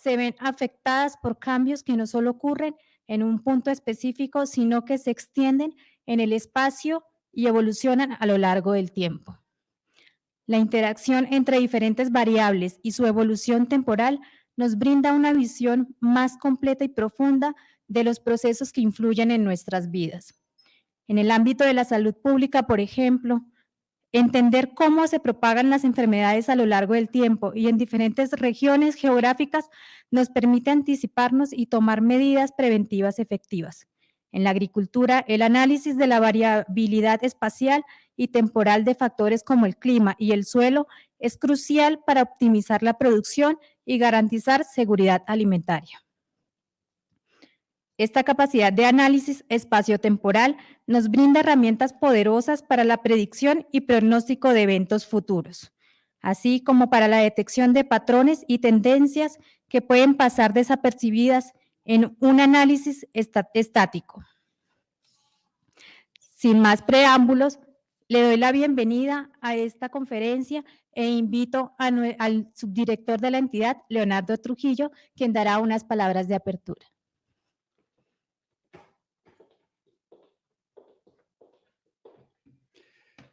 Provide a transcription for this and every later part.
se ven afectadas por cambios que no solo ocurren en un punto específico, sino que se extienden en el espacio y evolucionan a lo largo del tiempo. La interacción entre diferentes variables y su evolución temporal nos brinda una visión más completa y profunda de los procesos que influyen en nuestras vidas. En el ámbito de la salud pública, por ejemplo, entender cómo se propagan las enfermedades a lo largo del tiempo y en diferentes regiones geográficas nos permite anticiparnos y tomar medidas preventivas efectivas. En la agricultura, el análisis de la variabilidad espacial y temporal de factores como el clima y el suelo es crucial para optimizar la producción y garantizar seguridad alimentaria. Esta capacidad de análisis espaciotemporal nos brinda herramientas poderosas para la predicción y pronóstico de eventos futuros, así como para la detección de patrones y tendencias que pueden pasar desapercibidas en un análisis estático. Sin más preámbulos, le doy la bienvenida a esta conferencia e invito al subdirector de la entidad, Leonardo Trujillo, quien dará unas palabras de apertura.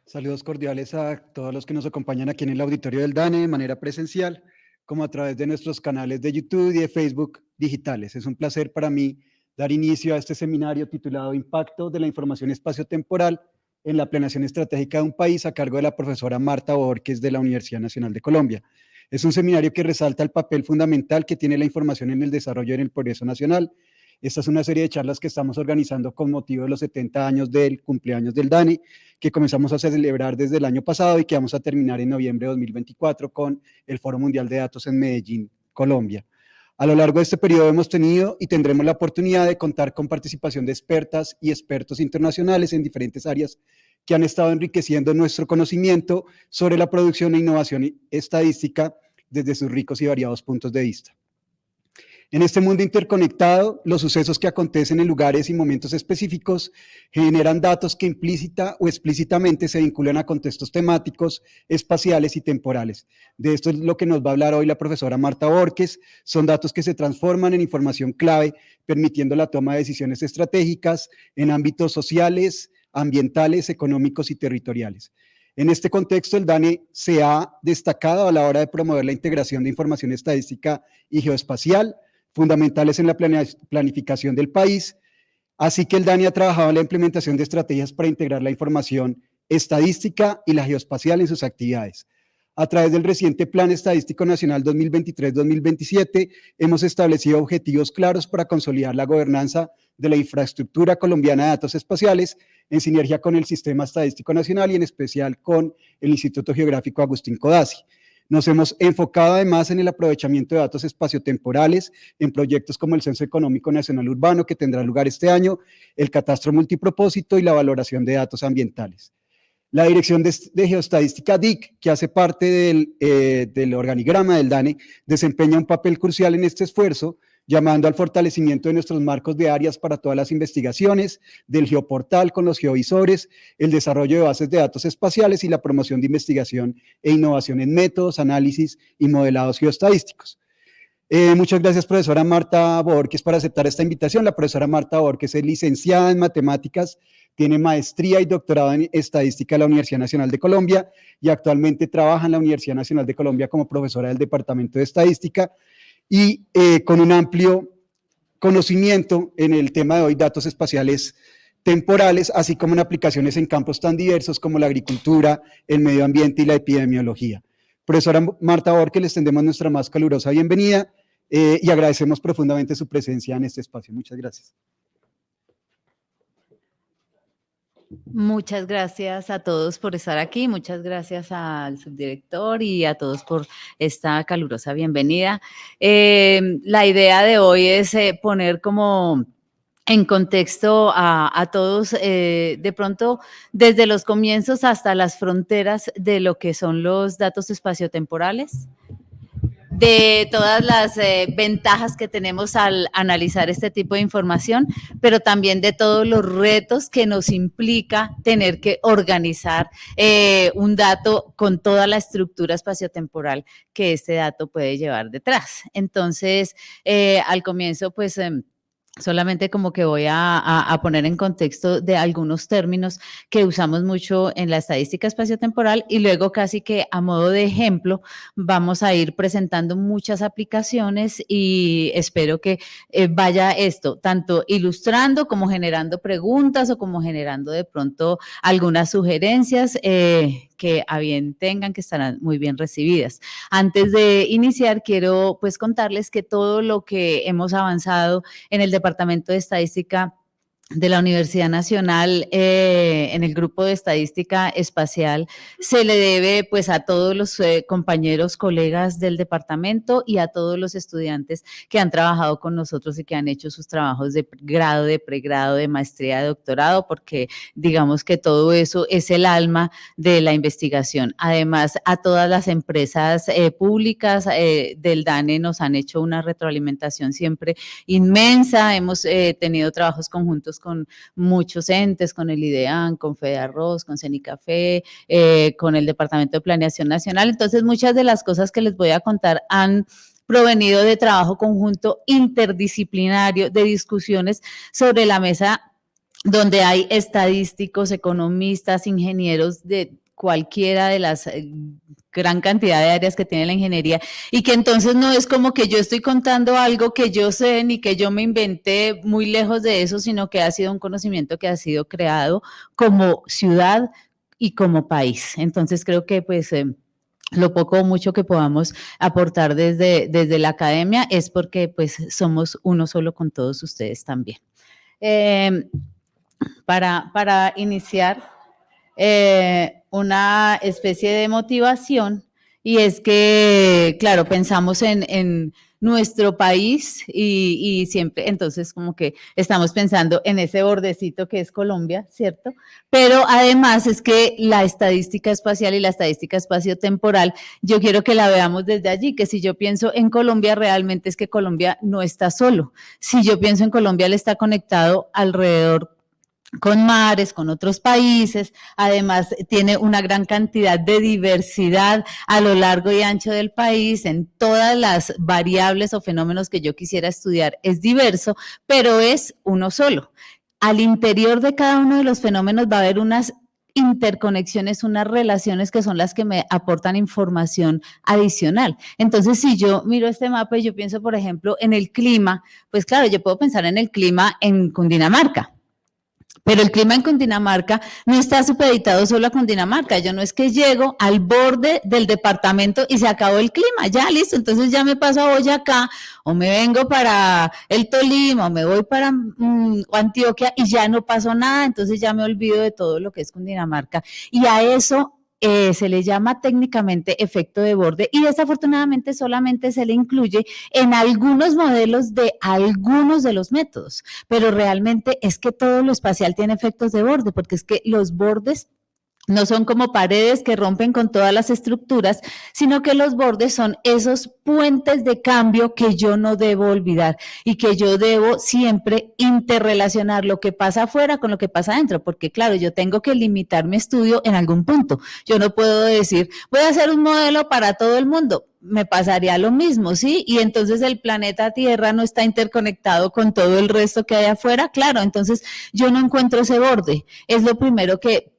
Saludos cordiales a todos los que nos acompañan aquí en el auditorio del DANE de manera presencial, como a través de nuestros canales de YouTube y de Facebook digitales. Es un placer para mí dar inicio a este seminario titulado Impacto de la información espaciotemporal en la planeación estratégica de un país, a cargo de la profesora Marta Borges de la Universidad Nacional de Colombia. Es un seminario que resalta el papel fundamental que tiene la información en el desarrollo y en el progreso nacional. Esta es una serie de charlas que estamos organizando con motivo de los 70 años del cumpleaños del DANE, que comenzamos a celebrar desde el año pasado y que vamos a terminar en noviembre de 2024 con el Foro Mundial de Datos en Medellín, Colombia. A lo largo de este periodo hemos tenido y tendremos la oportunidad de contar con participación de expertas y expertos internacionales en diferentes áreas que han estado enriqueciendo nuestro conocimiento sobre la producción e innovación estadística desde sus ricos y variados puntos de vista. En este mundo interconectado, los sucesos que acontecen en lugares y momentos específicos generan datos que implícita o explícitamente se vinculan a contextos temáticos, espaciales y temporales. De esto es lo que nos va a hablar hoy la profesora Marta Borges. Son datos que se transforman en información clave, permitiendo la toma de decisiones estratégicas en ámbitos sociales, ambientales, económicos y territoriales. En este contexto, el DANE se ha destacado a la hora de promover la integración de información estadística y geoespacial, fundamentales en la planificación del país, así que el DANE ha trabajado en la implementación de estrategias para integrar la información estadística y la geoespacial en sus actividades. A través del reciente Plan Estadístico Nacional 2023-2027, hemos establecido objetivos claros para consolidar la gobernanza de la infraestructura colombiana de datos espaciales en sinergia con el Sistema Estadístico Nacional y en especial con el Instituto Geográfico Agustín Codazzi. Nos hemos enfocado además en el aprovechamiento de datos espaciotemporales en proyectos como el Censo Económico Nacional Urbano, que tendrá lugar este año, el Catastro Multipropósito y la valoración de datos ambientales. La Dirección de Geoestadística DIC, que hace parte del organigrama del DANE, desempeña un papel crucial en este esfuerzo, llamando al fortalecimiento de nuestros marcos de áreas para todas las investigaciones, del geoportal con los geovisores, el desarrollo de bases de datos espaciales y la promoción de investigación e innovación en métodos, análisis y modelados geoestadísticos. Muchas gracias, profesora Marta Borges, por aceptar esta invitación. La profesora Marta Borges es licenciada en matemáticas, tiene maestría y doctorado en estadística de la Universidad Nacional de Colombia y actualmente trabaja en la Universidad Nacional de Colombia como profesora del Departamento de Estadística y con un amplio conocimiento en el tema de hoy, datos espaciales temporales, así como en aplicaciones en campos tan diversos como la agricultura, el medio ambiente y la epidemiología. Profesora Marta Borges, les tendemos nuestra más calurosa bienvenida y agradecemos profundamente su presencia en este espacio. Muchas gracias. Muchas gracias a todos por estar aquí, muchas gracias al subdirector y a todos por esta calurosa bienvenida. La idea de hoy es poner como en contexto a todos, de pronto, desde los comienzos hasta las fronteras de lo que son los datos espaciotemporales. de todas las ventajas que tenemos al analizar este tipo de información, pero también de todos los retos que nos implica tener que organizar un dato con toda la estructura espaciotemporal que este dato puede llevar detrás. Entonces, al comienzo, pues, solamente como que voy a poner en contexto de algunos términos que usamos mucho en la estadística espaciotemporal y luego casi que a modo de ejemplo vamos a ir presentando muchas aplicaciones y espero que vaya esto, tanto ilustrando como generando preguntas o como generando de pronto algunas sugerencias que a bien tengan, que estarán muy bien recibidas. Antes de iniciar, quiero pues contarles que todo lo que hemos avanzado en el Departamento de Estadística de la Universidad Nacional en el grupo de estadística espacial se le debe pues a todos los compañeros, colegas del departamento y a todos los estudiantes que han trabajado con nosotros y que han hecho sus trabajos de grado, de pregrado, de maestría, de doctorado, porque digamos que todo eso es el alma de la investigación. Además, a todas las empresas públicas del DANE nos han hecho una retroalimentación siempre inmensa, hemos tenido trabajos conjuntos con muchos entes, con el IDEAN, con FEDEARROZ, con CENICAFE, con el Departamento de Planeación Nacional. Entonces, muchas de las cosas que les voy a contar han provenido de trabajo conjunto interdisciplinario, de discusiones sobre la mesa donde hay estadísticos, economistas, ingenieros de cualquiera de las gran cantidad de áreas que tiene la ingeniería y que entonces no es como que yo estoy contando algo que yo sé ni que yo me inventé muy lejos de eso, sino que ha sido un conocimiento que ha sido creado como ciudad y como país. Entonces creo que pues lo poco o mucho que podamos aportar desde la academia es porque pues somos uno solo con todos ustedes también. Para iniciar, una especie de motivación y es que, claro, pensamos en nuestro país y siempre, entonces como que estamos pensando en ese bordecito que es Colombia, ¿cierto? Pero además es que la estadística espacial y la estadística espaciotemporal, yo quiero que la veamos desde allí, que si yo pienso en Colombia, realmente es que Colombia no está solo. Si yo pienso en Colombia, él está conectado alrededor con mares, con otros países, además tiene una gran cantidad de diversidad a lo largo y ancho del país, en todas las variables o fenómenos que yo quisiera estudiar es diverso, pero es uno solo. Al interior de cada uno de los fenómenos va a haber unas interconexiones, unas relaciones que son las que me aportan información adicional. Entonces, si yo miro este mapa y yo pienso, por ejemplo, en el clima, pues claro, yo puedo pensar en el clima en Cundinamarca, pero el clima en Cundinamarca no está supeditado solo a Cundinamarca. Yo no es que llego al borde del departamento y se acabó el clima, ya listo, entonces ya me paso a Boyacá o me vengo para el Tolima o me voy para Antioquia y ya no pasó nada, entonces ya me olvido de todo lo que es Cundinamarca. Y a eso se le llama técnicamente efecto de borde y desafortunadamente solamente se le incluye en algunos modelos de algunos de los métodos, pero realmente es que todo lo espacial tiene efectos de borde, porque es que los bordes no son como paredes que rompen con todas las estructuras, sino que los bordes son esos puentes de cambio que yo no debo olvidar y que yo debo siempre interrelacionar lo que pasa afuera con lo que pasa adentro, porque claro, yo tengo que limitar mi estudio en algún punto. Yo no puedo decir, voy a hacer un modelo para todo el mundo. Me pasaría lo mismo, ¿sí? Y entonces el planeta Tierra no está interconectado con todo el resto que hay afuera, claro, entonces yo no encuentro ese borde. Es lo primero que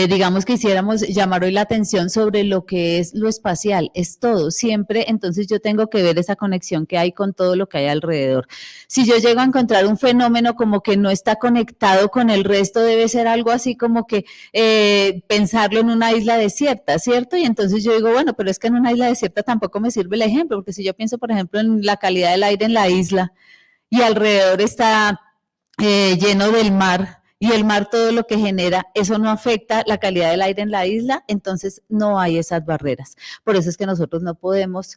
digamos que quisiéramos llamar hoy la atención sobre lo que es lo espacial, es todo, siempre, entonces yo tengo que ver esa conexión que hay con todo lo que hay alrededor. Si yo llego a encontrar un fenómeno como que no está conectado con el resto, debe ser algo así como que pensarlo en una isla desierta, ¿cierto? Y entonces yo digo, bueno, pero es que en una isla desierta tampoco me sirve el ejemplo, porque si yo pienso, por ejemplo, en la calidad del aire en la isla y alrededor está lleno del mar, y el mar todo lo que genera, eso no afecta la calidad del aire en la isla, entonces no hay esas barreras. Por eso es que nosotros no podemos,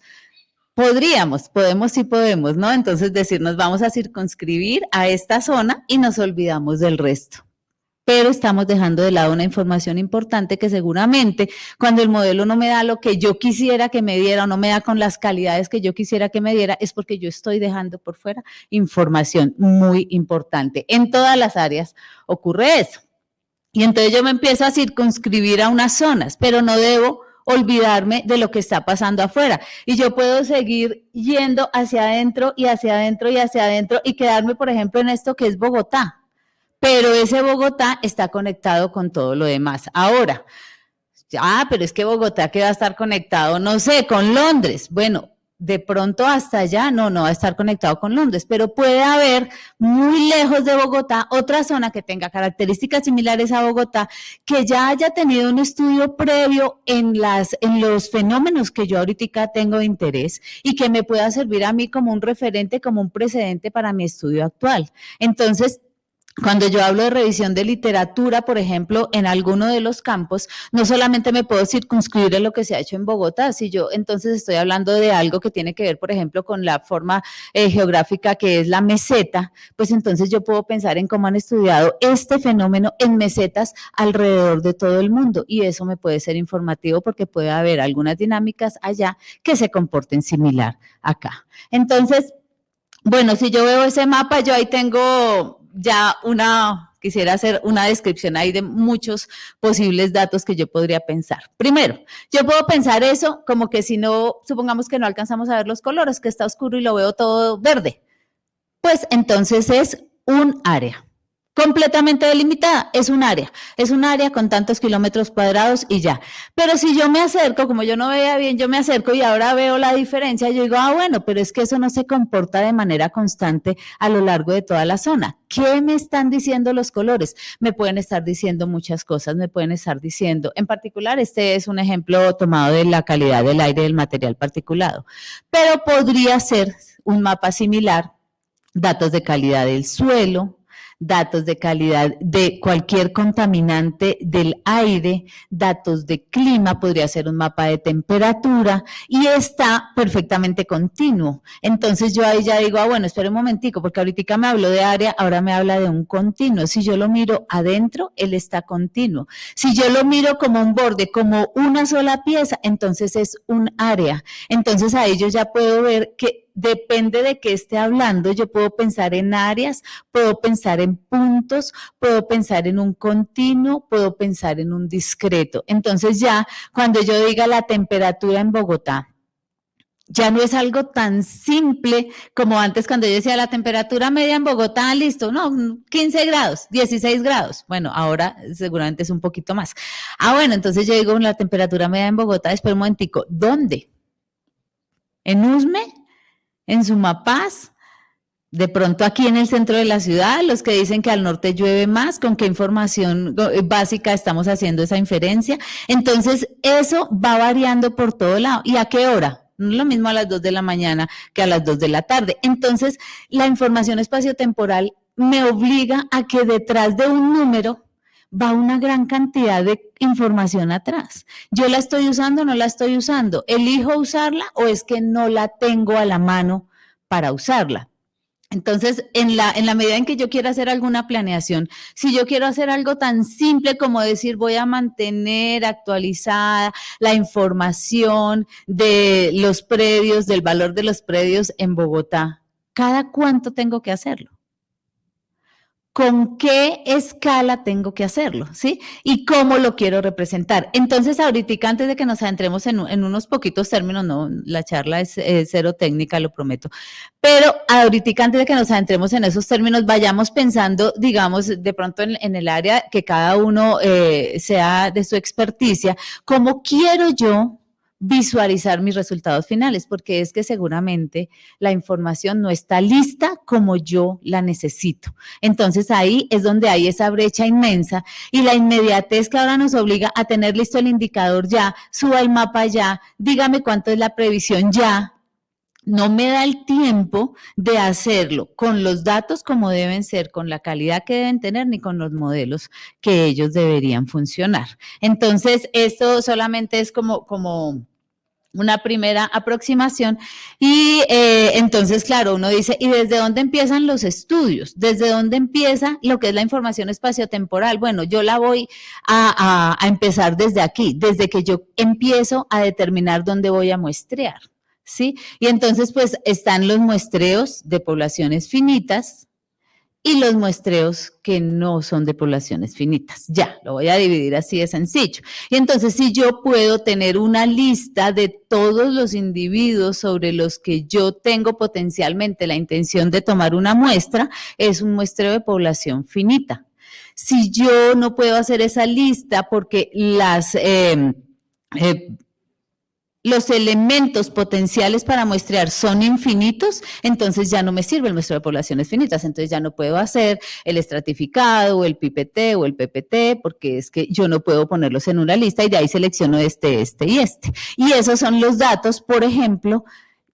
podemos sí podemos, ¿no? Entonces decirnos vamos a circunscribir a esta zona y nos olvidamos del resto. pero estamos dejando de lado una información importante que seguramente cuando el modelo no me da lo que yo quisiera que me diera o no me da con las calidades que yo quisiera que me diera, es porque yo estoy dejando por fuera información muy importante. En todas las áreas ocurre eso. Y entonces yo me empiezo a circunscribir a unas zonas, pero no debo olvidarme de lo que está pasando afuera. Y yo puedo seguir yendo hacia adentro y hacia adentro y hacia adentro y quedarme, por ejemplo, en esto que es Bogotá. Pero ese Bogotá está conectado con todo lo demás. Ahora, pero es que Bogotá, ¿qué va a estar conectado? No sé, con Londres. Bueno, de pronto hasta allá no va a estar conectado con Londres, pero puede haber muy lejos de Bogotá otra zona que tenga características similares a Bogotá, que ya haya tenido un estudio previo en los fenómenos que yo ahorita tengo de interés y que me pueda servir a mí como un referente, como un precedente para mi estudio actual. Entonces, cuando yo hablo de revisión de literatura, por ejemplo, en alguno de los campos, no solamente me puedo circunscribir en lo que se ha hecho en Bogotá, si yo entonces estoy hablando de algo que tiene que ver, por ejemplo, con la forma geográfica que es la meseta, pues entonces yo puedo pensar en cómo han estudiado este fenómeno en mesetas alrededor de todo el mundo y eso me puede ser informativo porque puede haber algunas dinámicas allá que se comporten similar acá. Entonces, bueno, si yo veo ese mapa, yo ahí tengo ya quisiera hacer una descripción ahí de muchos posibles datos que yo podría pensar. Primero, yo puedo pensar eso como que si no, supongamos que no alcanzamos a ver los colores, que está oscuro y lo veo todo verde. Pues entonces es un área completamente delimitada, es un área con tantos kilómetros cuadrados y ya. Pero si yo me acerco, como yo no veía bien, yo me acerco y ahora veo la diferencia, yo digo, bueno, pero es que eso no se comporta de manera constante a lo largo de toda la zona. ¿Qué me están diciendo los colores? Me pueden estar diciendo muchas cosas, me pueden estar diciendo, en particular, este es un ejemplo tomado de la calidad del aire del material particulado, pero podría ser un mapa similar, datos de calidad del suelo, datos de calidad de cualquier contaminante del aire, datos de clima, podría ser un mapa de temperatura y está perfectamente continuo. Entonces yo ahí ya digo, bueno, espera un momentico, porque ahorita me habló de área, ahora me habla de un continuo. Si yo lo miro adentro, él está continuo. Si yo lo miro como un borde, como una sola pieza, entonces es un área. Entonces ahí yo ya puedo ver que depende de qué esté hablando, yo puedo pensar en áreas, puedo pensar en puntos, puedo pensar en un continuo, puedo pensar en un discreto. Entonces ya cuando yo diga la temperatura en Bogotá, ya no es algo tan simple como antes cuando yo decía la temperatura media en Bogotá, listo, no, 15 grados, 16 grados. Bueno, ahora seguramente es un poquito más. Bueno, entonces yo digo la temperatura media en Bogotá, espera un momentico, ¿dónde? ¿En Usme? ¿En Sumapaz? De pronto aquí en el centro de la ciudad, los que dicen que al norte llueve más, ¿con qué información básica estamos haciendo esa inferencia? Entonces, eso va variando por todo lado. ¿Y a qué hora? No es lo mismo a las 2 de la mañana que a las 2 de la tarde. Entonces, la información espaciotemporal me obliga a que detrás de un número va una gran cantidad de información atrás. ¿Yo la estoy usando o no la estoy usando? ¿Elijo usarla o es que no la tengo a la mano para usarla? Entonces, en la medida en que yo quiera hacer alguna planeación, si yo quiero hacer algo tan simple como decir voy a mantener actualizada la información de los predios, del valor de los predios en Bogotá, ¿cada cuánto tengo que hacerlo? ¿Con qué escala tengo que hacerlo? ¿Sí? Y cómo lo quiero representar. Entonces, ahorita, antes de que nos adentremos en unos poquitos términos, no, la charla es cero técnica, lo prometo, pero ahorita, antes de que nos adentremos en esos términos, vayamos pensando, digamos, de pronto en el área que cada uno sea de su experticia, ¿cómo quiero yo visualizar mis resultados finales? Porque es que seguramente la información no está lista como yo la necesito. Entonces ahí es donde hay esa brecha inmensa y la inmediatez que ahora nos obliga a tener listo el indicador ya, suba el mapa ya, dígame cuánto es la previsión ya. No me da el tiempo de hacerlo con los datos como deben ser, con la calidad que deben tener, ni con los modelos que ellos deberían funcionar. Entonces, esto solamente es como una primera aproximación y entonces, claro, uno dice, ¿y desde dónde empiezan los estudios? ¿Desde dónde empieza lo que es la información espaciotemporal? Bueno, yo la voy a empezar desde aquí, desde que yo empiezo a determinar dónde voy a muestrear, ¿sí? Y entonces, pues, están los muestreos de poblaciones finitas y los muestreos que no son de poblaciones finitas. Ya, lo voy a dividir así de sencillo. Y entonces, si yo puedo tener una lista de todos los individuos sobre los que yo tengo potencialmente la intención de tomar una muestra, es un muestreo de población finita. Si yo no puedo hacer esa lista porque los elementos potenciales para muestrear son infinitos, entonces ya no me sirve el muestreo de poblaciones finitas, entonces ya no puedo hacer el estratificado o el PIPT o el PPT, porque es que yo no puedo ponerlos en una lista y de ahí selecciono este y este. Y esos son los datos, por ejemplo,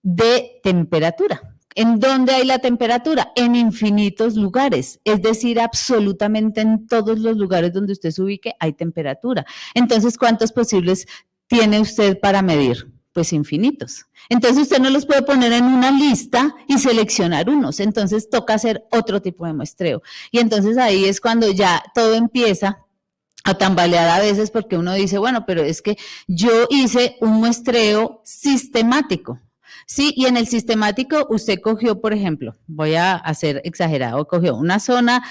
de temperatura. ¿En dónde hay la temperatura? En infinitos lugares, es decir, absolutamente en todos los lugares donde usted se ubique hay temperatura. Entonces, ¿cuántos posibles tiene usted para medir? Pues infinitos. Entonces usted no los puede poner en una lista y seleccionar unos, entonces toca hacer otro tipo de muestreo. Y entonces ahí es cuando ya todo empieza a tambalear a veces porque uno dice, bueno, pero es que yo hice un muestreo sistemático. Sí, y en el sistemático usted cogió, por ejemplo, voy a hacer exagerado, cogió una zona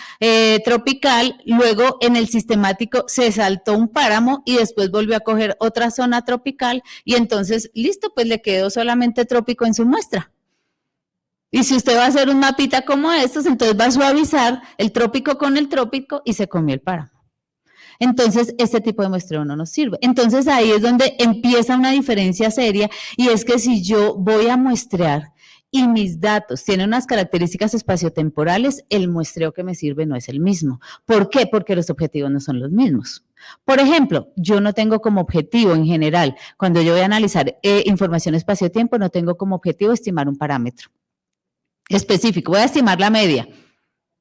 tropical, luego en el sistemático se saltó un páramo y después volvió a coger otra zona tropical y entonces, listo, pues le quedó solamente trópico en su muestra. Y si usted va a hacer un mapita como estos, entonces va a suavizar el trópico con el trópico y se comió el páramo. Entonces, este tipo de muestreo no nos sirve. Entonces, ahí es donde empieza una diferencia seria y es que si yo voy a muestrear y mis datos tienen unas características espaciotemporales, el muestreo que me sirve no es el mismo. ¿Por qué? Porque los objetivos no son los mismos. Por ejemplo, yo no tengo como objetivo en general, cuando yo voy a analizar información espacio-tiempo, no tengo como objetivo estimar un parámetro específico. Voy a estimar la media.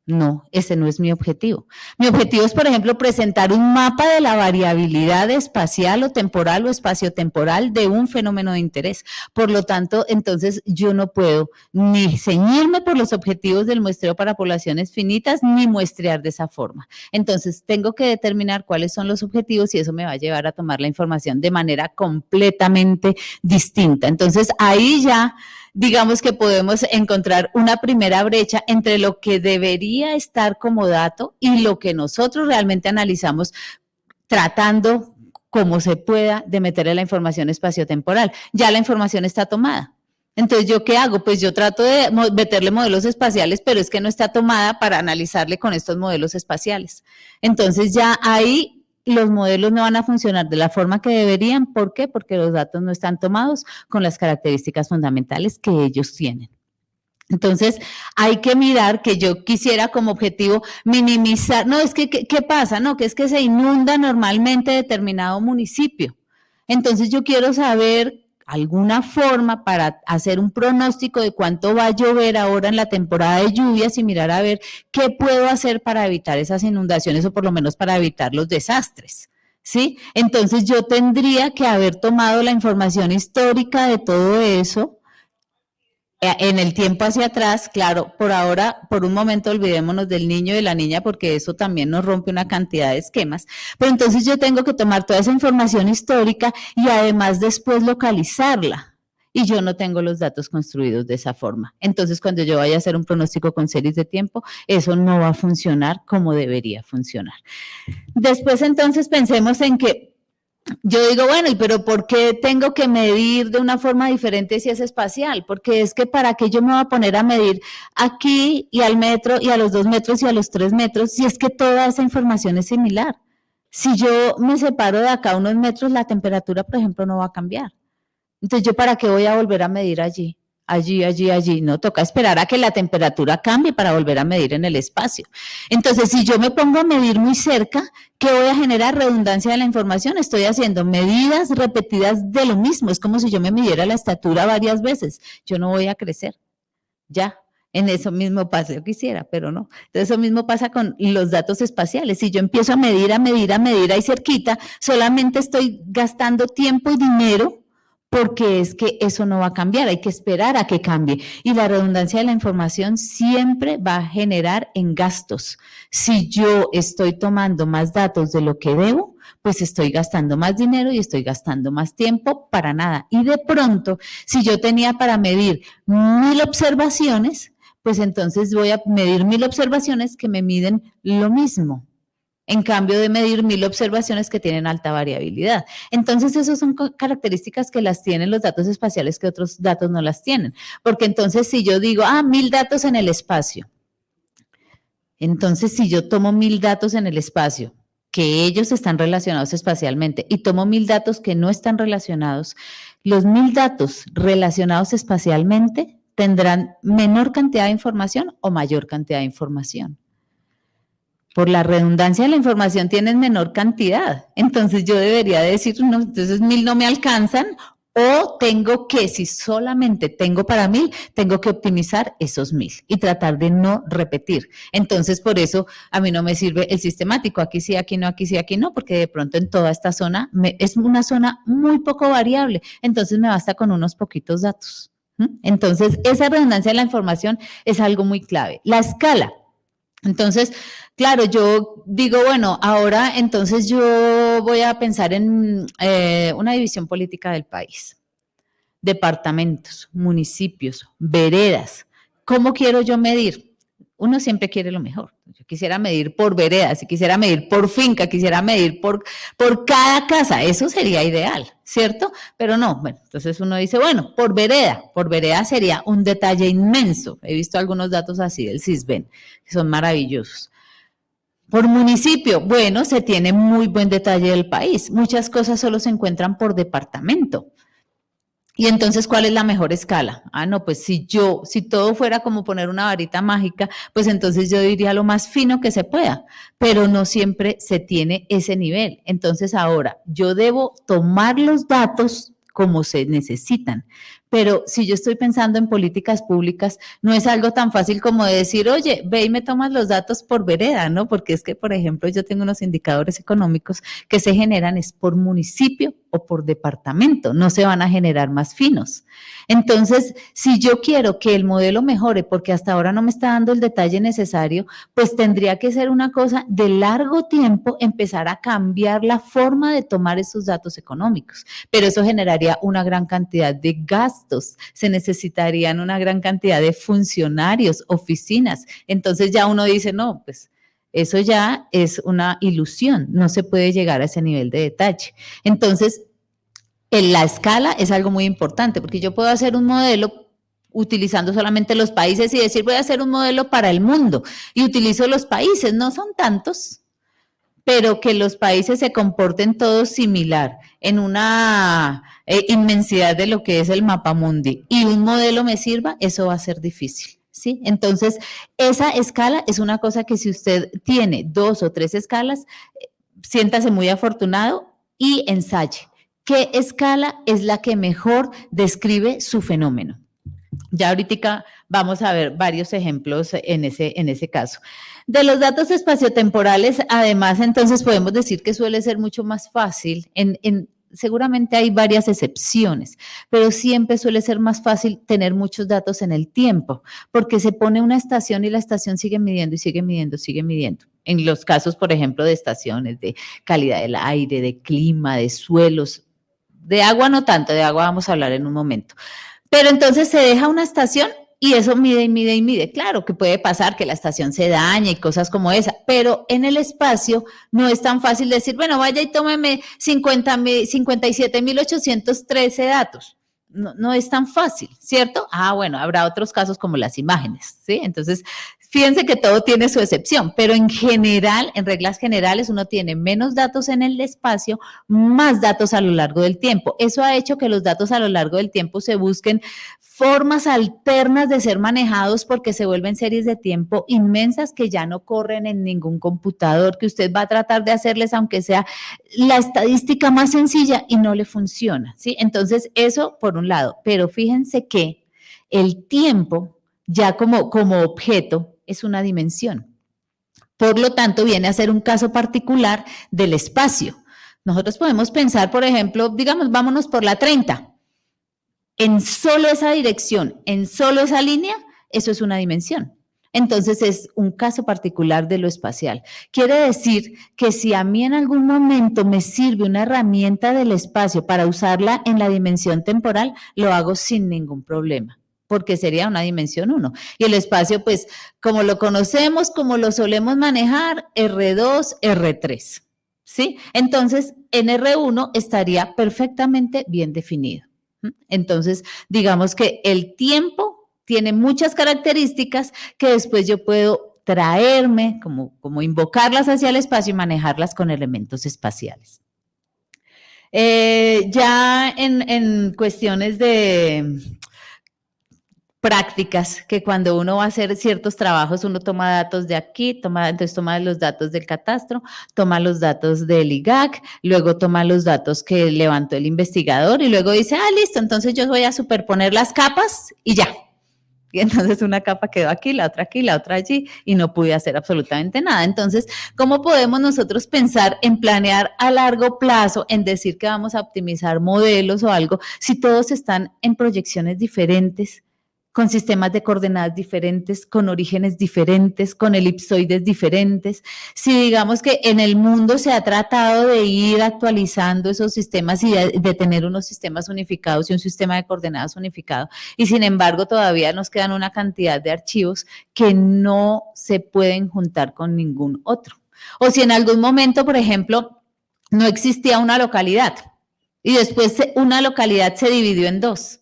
No, ese no es mi objetivo. Mi objetivo es, por ejemplo, presentar un mapa de la variabilidad espacial o temporal o espaciotemporal de un fenómeno de interés. Por lo tanto, entonces yo no puedo ni ceñirme por los objetivos del muestreo para poblaciones finitas, ni muestrear de esa forma. Entonces, tengo que determinar cuáles son los objetivos y eso me va a llevar a tomar la información de manera completamente distinta. Entonces, ahí ya digamos que podemos encontrar una primera brecha entre lo que debería estar como dato y lo que nosotros realmente analizamos tratando como se pueda de meterle la información espaciotemporal. Ya la información está tomada. Entonces, ¿yo qué hago? Pues yo trato de meterle modelos espaciales, pero es que no está tomada para analizarle con estos modelos espaciales. Entonces, ya ahí los modelos no van a funcionar de la forma que deberían. ¿Por qué? Porque los datos no están tomados con las características fundamentales que ellos tienen. Entonces, hay que mirar que yo quisiera como objetivo minimizar, no, es que, ¿qué pasa? No, que es que se inunda normalmente determinado municipio. Entonces, yo quiero saber alguna forma para hacer un pronóstico de cuánto va a llover ahora en la temporada de lluvias y mirar a ver qué puedo hacer para evitar esas inundaciones o por lo menos para evitar los desastres, ¿sí? Entonces yo tendría que haber tomado la información histórica de todo eso en el tiempo hacia atrás. Claro, por ahora, por un momento olvidémonos del niño y de la niña porque eso también nos rompe una cantidad de esquemas, pero entonces yo tengo que tomar toda esa información histórica y además después localizarla y yo no tengo los datos construidos de esa forma. Entonces cuando yo vaya a hacer un pronóstico con series de tiempo, eso no va a funcionar como debería funcionar. Después entonces pensemos en que yo digo, bueno, pero ¿por qué tengo que medir de una forma diferente si es espacial? Porque es que ¿para qué yo me voy a poner a medir aquí y al metro y a los 2 metros y a los 3 metros si es que toda esa información es similar? Si yo me separo de acá unos metros, la temperatura, por ejemplo, no va a cambiar. Entonces, ¿yo para qué voy a volver a medir allí? Allí, no, toca esperar a que la temperatura cambie para volver a medir en el espacio. Entonces, si yo me pongo a medir muy cerca, ¿qué voy a generar? Redundancia de la información. Estoy haciendo medidas repetidas de lo mismo. Es como si yo me midiera la estatura varias veces. Yo no voy a crecer. Ya, en eso mismo pasa. Yo quisiera, pero no. Entonces, eso mismo pasa con los datos espaciales. Si yo empiezo a medir ahí cerquita, solamente estoy gastando tiempo y dinero porque es que eso no va a cambiar, hay que esperar a que cambie. Y la redundancia de la información siempre va a generar en gastos. Si yo estoy tomando más datos de lo que debo, pues estoy gastando más dinero y estoy gastando más tiempo para nada. Y de pronto, si yo tenía para medir 1000 observaciones, pues entonces voy a medir 1000 observaciones que me miden lo mismo, en cambio de medir 1000 observaciones que tienen alta variabilidad. Entonces, esas son características que las tienen los datos espaciales que otros datos no las tienen. Porque entonces, si yo digo, 1000 datos en el espacio, entonces si yo tomo 1000 datos en el espacio, que ellos están relacionados espacialmente, y tomo 1000 datos que no están relacionados, los 1000 datos relacionados espacialmente tendrán menor cantidad de información o mayor cantidad de información. Por la redundancia de la información tienen menor cantidad. Entonces yo debería decir, no, entonces 1000 no me alcanzan, o tengo que, si solamente tengo para 1000, tengo que optimizar esos 1000 y tratar de no repetir. Entonces por eso a mí no me sirve el sistemático, aquí sí, aquí no, porque de pronto en toda esta zona es una zona muy poco variable, entonces me basta con unos poquitos datos. Entonces esa redundancia de la información es algo muy clave. La escala. Entonces, claro, yo digo, bueno, ahora entonces yo voy a pensar en una división política del país, departamentos, municipios, veredas. ¿Cómo quiero yo medir? Uno siempre quiere lo mejor. Yo quisiera medir por veredas, si quisiera medir por finca, quisiera medir por cada casa. Eso sería ideal, ¿cierto? Pero no, bueno, entonces uno dice, bueno, por vereda sería un detalle inmenso. He visto algunos datos así del Sisben, que son maravillosos. Por municipio, bueno, se tiene muy buen detalle del país. Muchas cosas solo se encuentran por departamento. Y entonces, ¿cuál es la mejor escala? No, pues si todo fuera como poner una varita mágica, pues entonces yo diría lo más fino que se pueda, pero no siempre se tiene ese nivel. Entonces ahora, yo debo tomar los datos como se necesitan, pero si yo estoy pensando en políticas públicas, no es algo tan fácil como decir, oye, ve y me tomas los datos por vereda, ¿no? Porque es que, por ejemplo, yo tengo unos indicadores económicos que se generan es por municipio o por departamento, no se van a generar más finos. Entonces, si yo quiero que el modelo mejore, porque hasta ahora no me está dando el detalle necesario, pues tendría que ser una cosa de largo tiempo, empezar a cambiar la forma de tomar esos datos económicos, pero eso generaría una gran cantidad de gastos, se necesitarían una gran cantidad de funcionarios, oficinas, entonces ya uno dice, no, pues eso ya es una ilusión, no se puede llegar a ese nivel de detalle. Entonces, en la escala es algo muy importante, porque yo puedo hacer un modelo utilizando solamente los países y decir, voy a hacer un modelo para el mundo, y utilizo los países, no son tantos, pero que los países se comporten todos similar, en una inmensidad de lo que es el mapamundi, y un modelo me sirva, eso va a ser difícil. ¿Sí? Entonces, esa escala es una cosa que si usted tiene 2 o 3 escalas, siéntase muy afortunado y ensaye. ¿Qué escala es la que mejor describe su fenómeno? Ya ahorita vamos a ver varios ejemplos en ese caso. De los datos espaciotemporales, además, entonces podemos decir que suele ser mucho más fácil seguramente hay varias excepciones, pero siempre suele ser más fácil tener muchos datos en el tiempo, porque se pone una estación y la estación sigue midiendo y sigue midiendo, sigue midiendo. En los casos, por ejemplo, de estaciones, de calidad del aire, de clima, de suelos, de agua no tanto, de agua vamos a hablar en un momento. Pero entonces se deja una estación y eso mide y mide y mide. Claro que puede pasar que la estación se dañe y cosas como esa, pero en el espacio no es tan fácil decir, bueno, vaya y tómeme 57.813 datos. No es tan fácil, ¿cierto? Bueno, habrá otros casos como las imágenes, ¿sí? Entonces, fíjense que todo tiene su excepción, pero en general, en reglas generales, uno tiene menos datos en el espacio, más datos a lo largo del tiempo. Eso ha hecho que los datos a lo largo del tiempo se busquen formas alternas de ser manejados porque se vuelven series de tiempo inmensas que ya no corren en ningún computador, que usted va a tratar de hacerles aunque sea la estadística más sencilla y no le funciona, ¿sí? Entonces, eso por un lado, pero fíjense que el tiempo ya como objeto es una dimensión. Por lo tanto, viene a ser un caso particular del espacio. Nosotros podemos pensar, por ejemplo, digamos, vámonos por la 30. en solo esa dirección, en solo esa línea, eso es una dimensión. Entonces es un caso particular de lo espacial. Quiere decir que si a mí en algún momento me sirve una herramienta del espacio para usarla en la dimensión temporal, lo hago sin ningún problema, porque sería una dimensión 1. Y el espacio, pues, como lo conocemos, como lo solemos manejar, R2, R3, ¿sí? Entonces, en R1 estaría perfectamente bien definido. Entonces, digamos que el tiempo tiene muchas características que después yo puedo traerme, como invocarlas hacia el espacio y manejarlas con elementos espaciales. Ya en cuestiones de prácticas, que cuando uno va a hacer ciertos trabajos, uno toma datos de aquí, entonces toma los datos del catastro, toma los datos del IGAC, luego toma los datos que levantó el investigador y luego dice, listo, entonces yo voy a superponer las capas y ya. Y entonces una capa quedó aquí, la otra allí, y no pude hacer absolutamente nada. Entonces, ¿cómo podemos nosotros pensar en planear a largo plazo, en decir que vamos a optimizar modelos o algo, si todos están en proyecciones diferentes, con sistemas de coordenadas diferentes, con orígenes diferentes, con elipsoides diferentes? Si digamos que en el mundo se ha tratado de ir actualizando esos sistemas y de tener unos sistemas unificados y un sistema de coordenadas unificado, y sin embargo todavía nos quedan una cantidad de archivos que no se pueden juntar con ningún otro. O si en algún momento, por ejemplo, no existía una localidad y después una localidad se dividió en dos,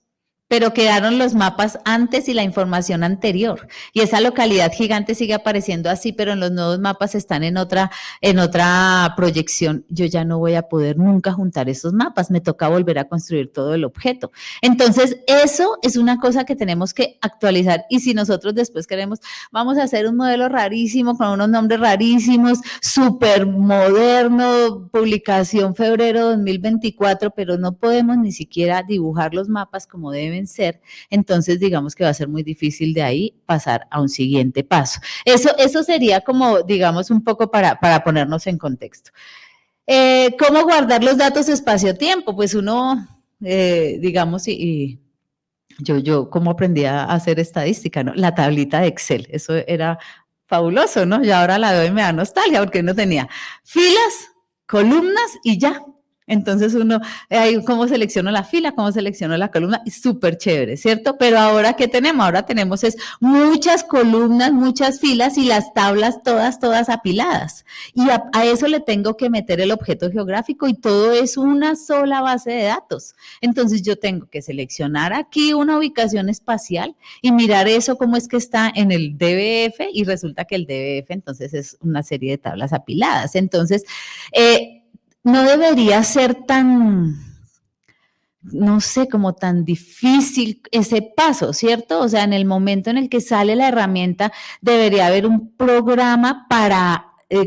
pero quedaron los mapas antes y la información anterior. Y esa localidad gigante sigue apareciendo así, pero en los nuevos mapas están en otra proyección. Yo ya no voy a poder nunca juntar esos mapas, me toca volver a construir todo el objeto. Entonces, eso es una cosa que tenemos que actualizar. Y si nosotros después queremos, vamos a hacer un modelo rarísimo, con unos nombres rarísimos, súper moderno, publicación febrero 2024, pero no podemos ni siquiera dibujar los mapas como deben ser, entonces digamos que va a ser muy difícil de ahí pasar a un siguiente paso. Eso sería como, digamos, un poco para ponernos en contexto. ¿Cómo guardar los datos espacio-tiempo? Pues uno, digamos, y yo como aprendí a hacer estadística, ¿no? La tablita de Excel, eso era fabuloso, ¿no? Y ahora la veo y me da nostalgia porque uno tenía filas, columnas y ya. Entonces uno, ¿cómo selecciono la fila? ¿Cómo selecciono la columna? Súper chévere, ¿cierto? Pero ahora, ¿qué tenemos? Ahora tenemos muchas columnas, muchas filas y las tablas todas apiladas. Y a eso le tengo que meter el objeto geográfico y todo es una sola base de datos. Entonces yo tengo que seleccionar aquí una ubicación espacial y mirar eso cómo es que está en el DBF y resulta que el DBF entonces es una serie de tablas apiladas. Entonces, no debería ser tan, no sé, como tan difícil ese paso, ¿cierto? O sea, en el momento en el que sale la herramienta, debería haber un programa para,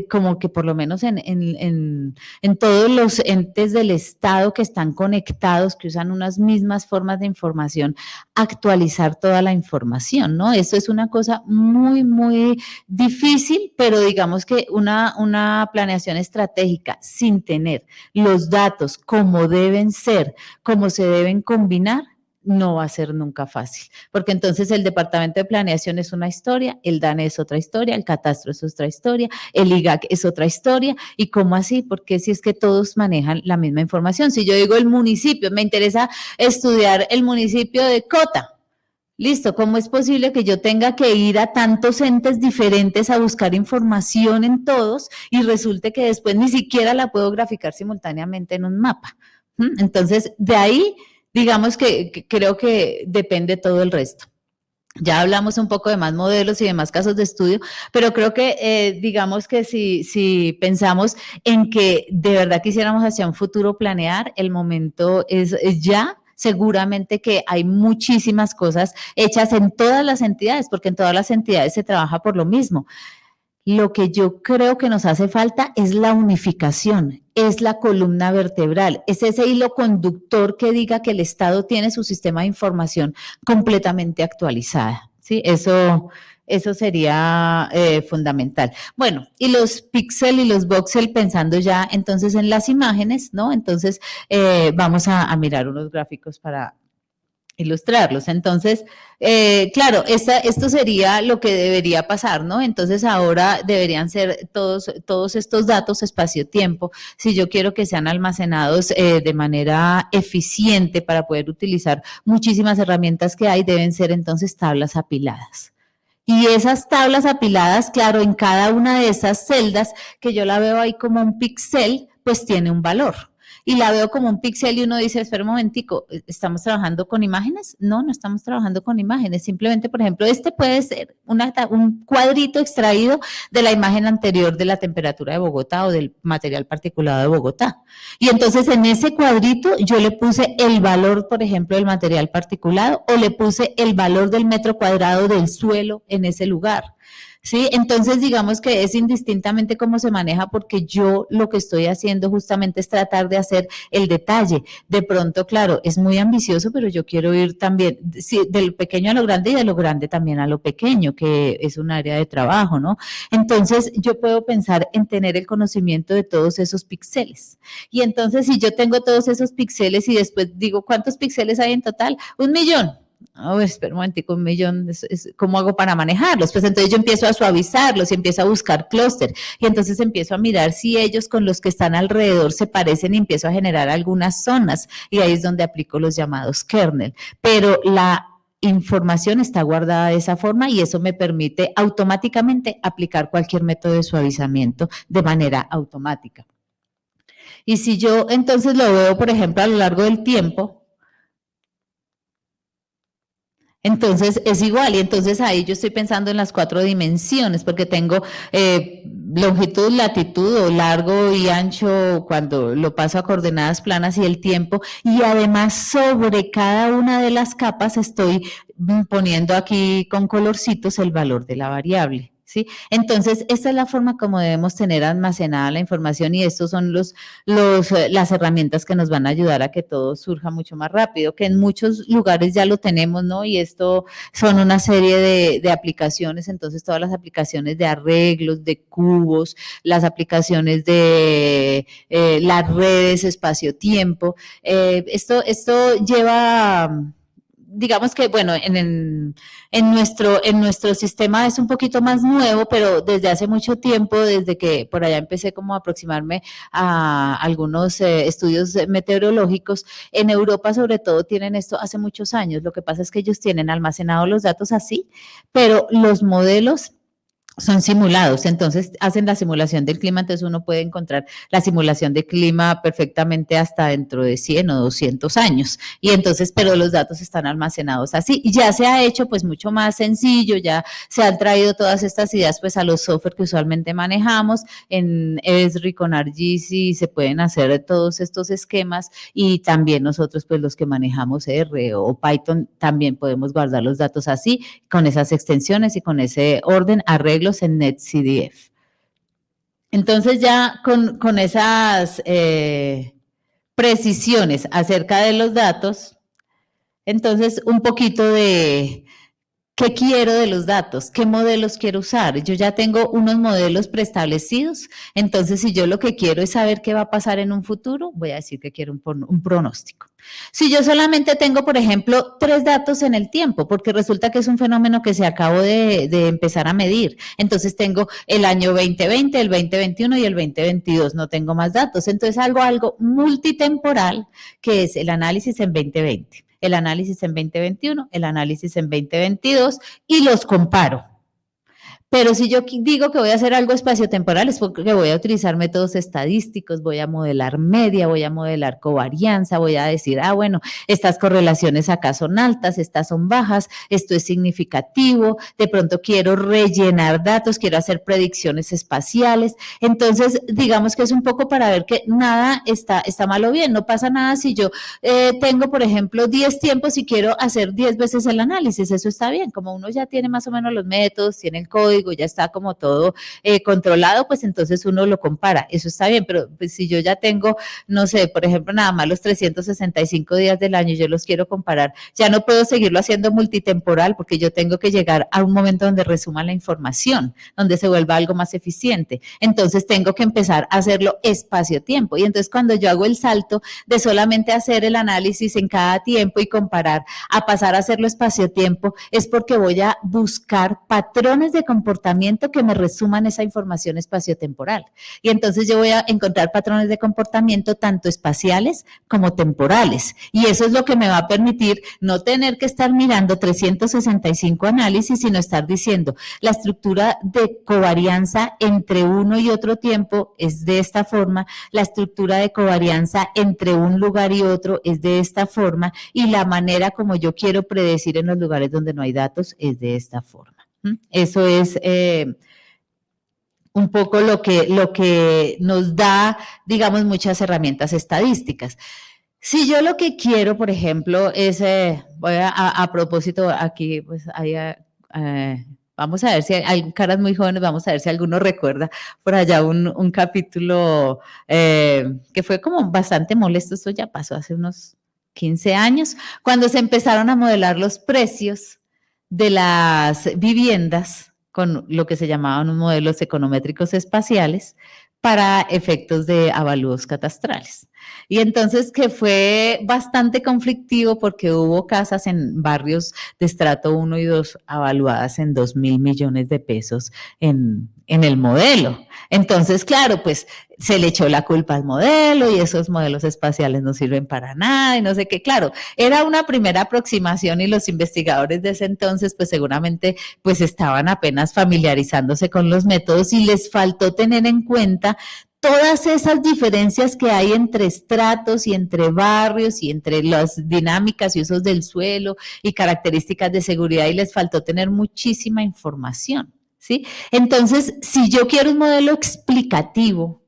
como que por lo menos en todos los entes del Estado que están conectados, que usan unas mismas formas de información, actualizar toda la información, ¿no? Eso es una cosa muy, muy difícil, pero digamos que una planeación estratégica sin tener los datos como deben ser, como se deben combinar, no va a ser nunca fácil, porque entonces el departamento de planeación es una historia, el DANE es otra historia, el catastro es otra historia, el IGAC es otra historia, ¿y cómo así? Porque si es que todos manejan la misma información. Si yo digo el municipio, me interesa estudiar el municipio de Cota, listo, ¿cómo es posible que yo tenga que ir a tantos entes diferentes a buscar información en todos y resulte que después ni siquiera la puedo graficar simultáneamente en un mapa? Entonces, de ahí, digamos que creo que depende todo el resto. Ya hablamos un poco de más modelos y de más casos de estudio, pero creo que digamos que si pensamos en que de verdad quisiéramos hacia un futuro planear, el momento es ya. Seguramente que hay muchísimas cosas hechas en todas las entidades, porque en todas las entidades se trabaja por lo mismo. Lo que yo creo que nos hace falta es la unificación, es la columna vertebral, es ese hilo conductor que diga que el Estado tiene su sistema de información completamente actualizada, ¿sí? Eso sería fundamental. Bueno, y los píxel y los voxel pensando ya entonces en las imágenes, ¿no? Entonces vamos a mirar unos gráficos para ilustrarlos. Entonces, claro, esto sería lo que debería pasar, ¿no? Entonces ahora deberían ser todos estos datos espacio-tiempo, si yo quiero que sean almacenados de manera eficiente para poder utilizar muchísimas herramientas que hay, deben ser entonces tablas apiladas. Y esas tablas apiladas, claro, en cada una de esas celdas, que yo la veo ahí como un píxel, pues tiene un valor. Y la veo como un píxel y uno dice, espera un momentico, ¿estamos trabajando con imágenes? No, no estamos trabajando con imágenes. Simplemente, por ejemplo, este puede ser un cuadrito extraído de la imagen anterior de la temperatura de Bogotá o del material particulado de Bogotá. Y entonces en ese cuadrito yo le puse el valor, por ejemplo, del material particulado o le puse el valor del metro cuadrado del suelo en ese lugar. ¿Sí? Entonces, digamos que es indistintamente cómo se maneja, porque yo lo que estoy haciendo justamente es tratar de hacer el detalle. De pronto, claro, es muy ambicioso, pero yo quiero ir también del pequeño a lo grande y de lo grande también a lo pequeño, que es un área de trabajo, ¿no? Entonces, yo puedo pensar en tener el conocimiento de todos esos píxeles. Y entonces, si yo tengo todos esos píxeles y después digo, ¿cuántos píxeles hay en total? 1.000.000. Oh, espera un momentico, 1.000.000, ¿cómo hago para manejarlos? Pues entonces yo empiezo a suavizarlos y empiezo a buscar clúster y entonces empiezo a mirar si ellos con los que están alrededor se parecen y empiezo a generar algunas zonas y ahí es donde aplico los llamados kernel. Pero la información está guardada de esa forma y eso me permite automáticamente aplicar cualquier método de suavizamiento de manera automática. Y si yo entonces lo veo, por ejemplo, a lo largo del tiempo, entonces es igual, y entonces ahí yo estoy pensando en las 4 dimensiones, porque tengo longitud, latitud o largo y ancho cuando lo paso a coordenadas planas y el tiempo, y además sobre cada una de las capas estoy poniendo aquí con colorcitos el valor de la variable. ¿Sí? Entonces, esta es la forma como debemos tener almacenada la información y estos son las herramientas que nos van a ayudar a que todo surja mucho más rápido, que en muchos lugares ya lo tenemos, ¿no? Y esto son una serie de aplicaciones, entonces todas las aplicaciones de arreglos, de cubos, las aplicaciones de las redes espacio-tiempo, esto lleva... Digamos que, bueno, en nuestro sistema es un poquito más nuevo, pero desde hace mucho tiempo, desde que por allá empecé como a aproximarme a algunos estudios meteorológicos, en Europa sobre todo tienen esto hace muchos años. Lo que pasa es que ellos tienen almacenados los datos así, pero los modelos son simulados, entonces hacen la simulación del clima, entonces uno puede encontrar la simulación de clima perfectamente hasta dentro de 100 o 200 años, y entonces, pero los datos están almacenados así, y ya se ha hecho pues mucho más sencillo, ya se han traído todas estas ideas pues a los software que usualmente manejamos, en Esri con ArcGIS se pueden hacer todos estos esquemas, y también nosotros pues los que manejamos R o Python también podemos guardar los datos así, con esas extensiones y con ese orden, arreglo en NetCDF. Entonces ya con esas precisiones acerca de los datos, entonces un poquito de ¿qué quiero de los datos? ¿Qué modelos quiero usar? Yo ya tengo unos modelos preestablecidos, entonces si yo lo que quiero es saber qué va a pasar en un futuro, voy a decir que quiero un pronóstico. Si yo solamente tengo, por ejemplo, 3 datos en el tiempo, porque resulta que es un fenómeno que se acabó de empezar a medir, entonces tengo el año 2020, el 2021 y el 2022, no tengo más datos, entonces algo multitemporal, que es el análisis en 2020. El análisis en 2021, el análisis en 2022 y los comparo. Pero si yo digo que voy a hacer algo espaciotemporal es porque voy a utilizar métodos estadísticos, voy a modelar media, voy a modelar covarianza, voy a decir, bueno, estas correlaciones acá son altas, estas son bajas, esto es significativo, de pronto quiero rellenar datos, quiero hacer predicciones espaciales. Entonces, digamos que es un poco para ver que nada está mal o bien, no pasa nada si yo tengo, por ejemplo, 10 tiempos y quiero hacer 10 veces el análisis, eso está bien, como uno ya tiene más o menos los métodos, tiene el código, código, ya está como todo controlado, pues entonces uno lo compara. Eso está bien, pero pues, si yo ya tengo, no sé, por ejemplo, nada más los 365 días del año, yo los quiero comparar, ya no puedo seguirlo haciendo multitemporal porque yo tengo que llegar a un momento donde resuma la información, donde se vuelva algo más eficiente. Entonces tengo que empezar a hacerlo espacio-tiempo. Y entonces cuando yo hago el salto de solamente hacer el análisis en cada tiempo y comparar a pasar a hacerlo espacio-tiempo, es porque voy a buscar patrones de comportamiento que me resuman esa información espacio-temporal. Y entonces yo voy a encontrar patrones de comportamiento tanto espaciales como temporales. Y eso es lo que me va a permitir no tener que estar mirando 365 análisis, sino estar diciendo, la estructura de covarianza entre uno y otro tiempo es de esta forma, la estructura de covarianza entre un lugar y otro es de esta forma, y la manera como yo quiero predecir en los lugares donde no hay datos es de esta forma. Eso es un poco lo que nos da, digamos, muchas herramientas estadísticas. Si yo lo que quiero, por ejemplo, es, voy a propósito, aquí pues hay, vamos a ver si hay caras muy jóvenes, vamos a ver si alguno recuerda por allá un capítulo que fue como bastante molesto, esto ya pasó hace unos 15 años, cuando se empezaron a modelar los precios de las viviendas con lo que se llamaban unos modelos econométricos espaciales para efectos de avalúos catastrales. Y entonces que fue bastante conflictivo porque hubo casas en barrios de estrato 1 y 2 avaluadas en 2.000 millones de pesos en el modelo. Entonces, claro, pues se le echó la culpa al modelo y esos modelos espaciales no sirven para nada y no sé qué. Claro, era una primera aproximación y los investigadores de ese entonces pues seguramente pues estaban apenas familiarizándose con los métodos y les faltó tener en cuenta todas esas diferencias que hay entre estratos y entre barrios y entre las dinámicas y usos del suelo y características de seguridad y les faltó tener muchísima información, ¿sí? Entonces, si yo quiero un modelo explicativo,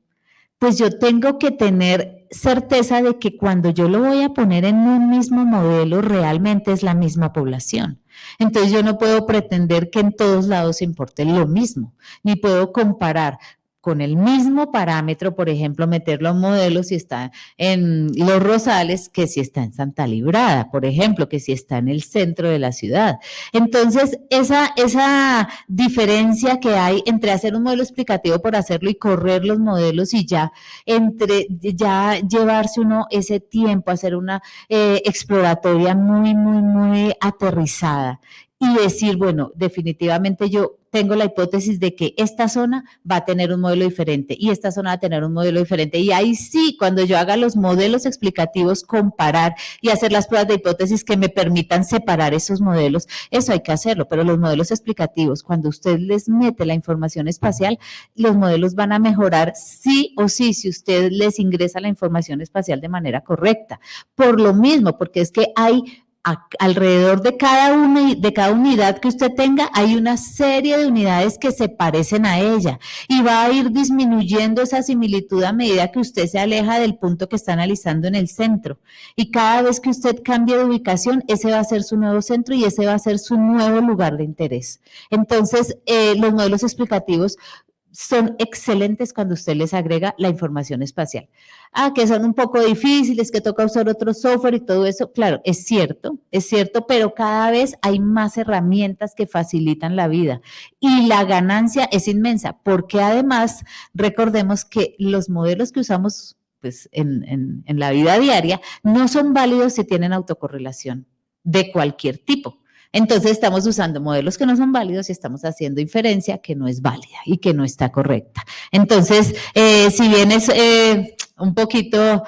pues yo tengo que tener certeza de que cuando yo lo voy a poner en un mismo modelo, realmente es la misma población. Entonces yo no puedo pretender que en todos lados importe lo mismo, ni puedo comparar con el mismo parámetro, por ejemplo, meterlo a un modelo si está en Los Rosales que si está en Santa Librada, por ejemplo, que si está en el centro de la ciudad. Entonces, esa diferencia que hay entre hacer un modelo explicativo por hacerlo y correr los modelos y ya llevarse uno ese tiempo, hacer una exploratoria muy aterrizada y decir, bueno, definitivamente yo tengo la hipótesis de que esta zona va a tener un modelo diferente y esta zona va a tener un modelo diferente. Y ahí sí, cuando yo haga los modelos explicativos, comparar y hacer las pruebas de hipótesis que me permitan separar esos modelos, eso hay que hacerlo. Pero los modelos explicativos, cuando usted les mete la información espacial, los modelos van a mejorar sí o sí si usted les ingresa la información espacial de manera correcta. Por lo mismo, porque es que hay alrededor de cada unidad que usted tenga, hay una serie de unidades que se parecen a ella y va a ir disminuyendo esa similitud a medida que usted se aleja del punto que está analizando en el centro. Y cada vez que usted cambie de ubicación, ese va a ser su nuevo centro y ese va a ser su nuevo lugar de interés. Entonces, los modelos explicativos son excelentes cuando usted les agrega la información espacial. Que son un poco difíciles, que toca usar otro software y todo eso, claro, es cierto, pero cada vez hay más herramientas que facilitan la vida y la ganancia es inmensa, porque además recordemos que los modelos que usamos pues, en la vida diaria no son válidos si tienen autocorrelación de cualquier tipo. Entonces estamos usando modelos que no son válidos y estamos haciendo inferencia que no es válida y que no está correcta. Entonces, si bien es un poquito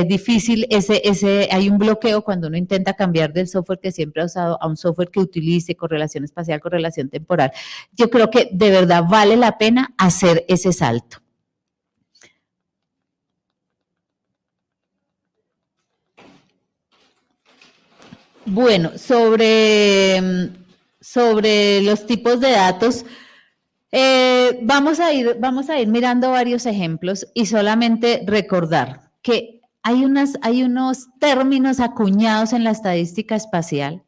difícil, hay un bloqueo cuando uno intenta cambiar del software que siempre ha usado a un software que utilice correlación espacial, correlación temporal. Yo creo que de verdad vale la pena hacer ese salto. Bueno, sobre los tipos de datos, vamos a ir mirando varios ejemplos y solamente recordar que hay unos términos acuñados en la estadística espacial,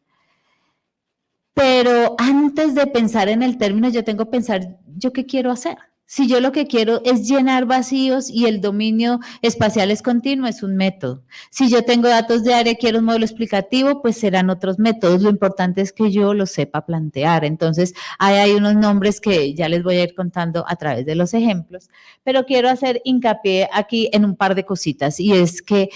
Pero antes de pensar en el término, yo tengo que pensar, ¿yo qué quiero hacer? Si yo lo que quiero es llenar vacíos y el dominio espacial es continuo, es un método. Si yo tengo datos de área y quiero un modelo explicativo, pues serán otros métodos. Lo importante es que yo lo sepa plantear. Entonces, hay unos nombres que ya les voy a ir contando a través de los ejemplos, pero quiero hacer hincapié aquí en un par de cositas, y es que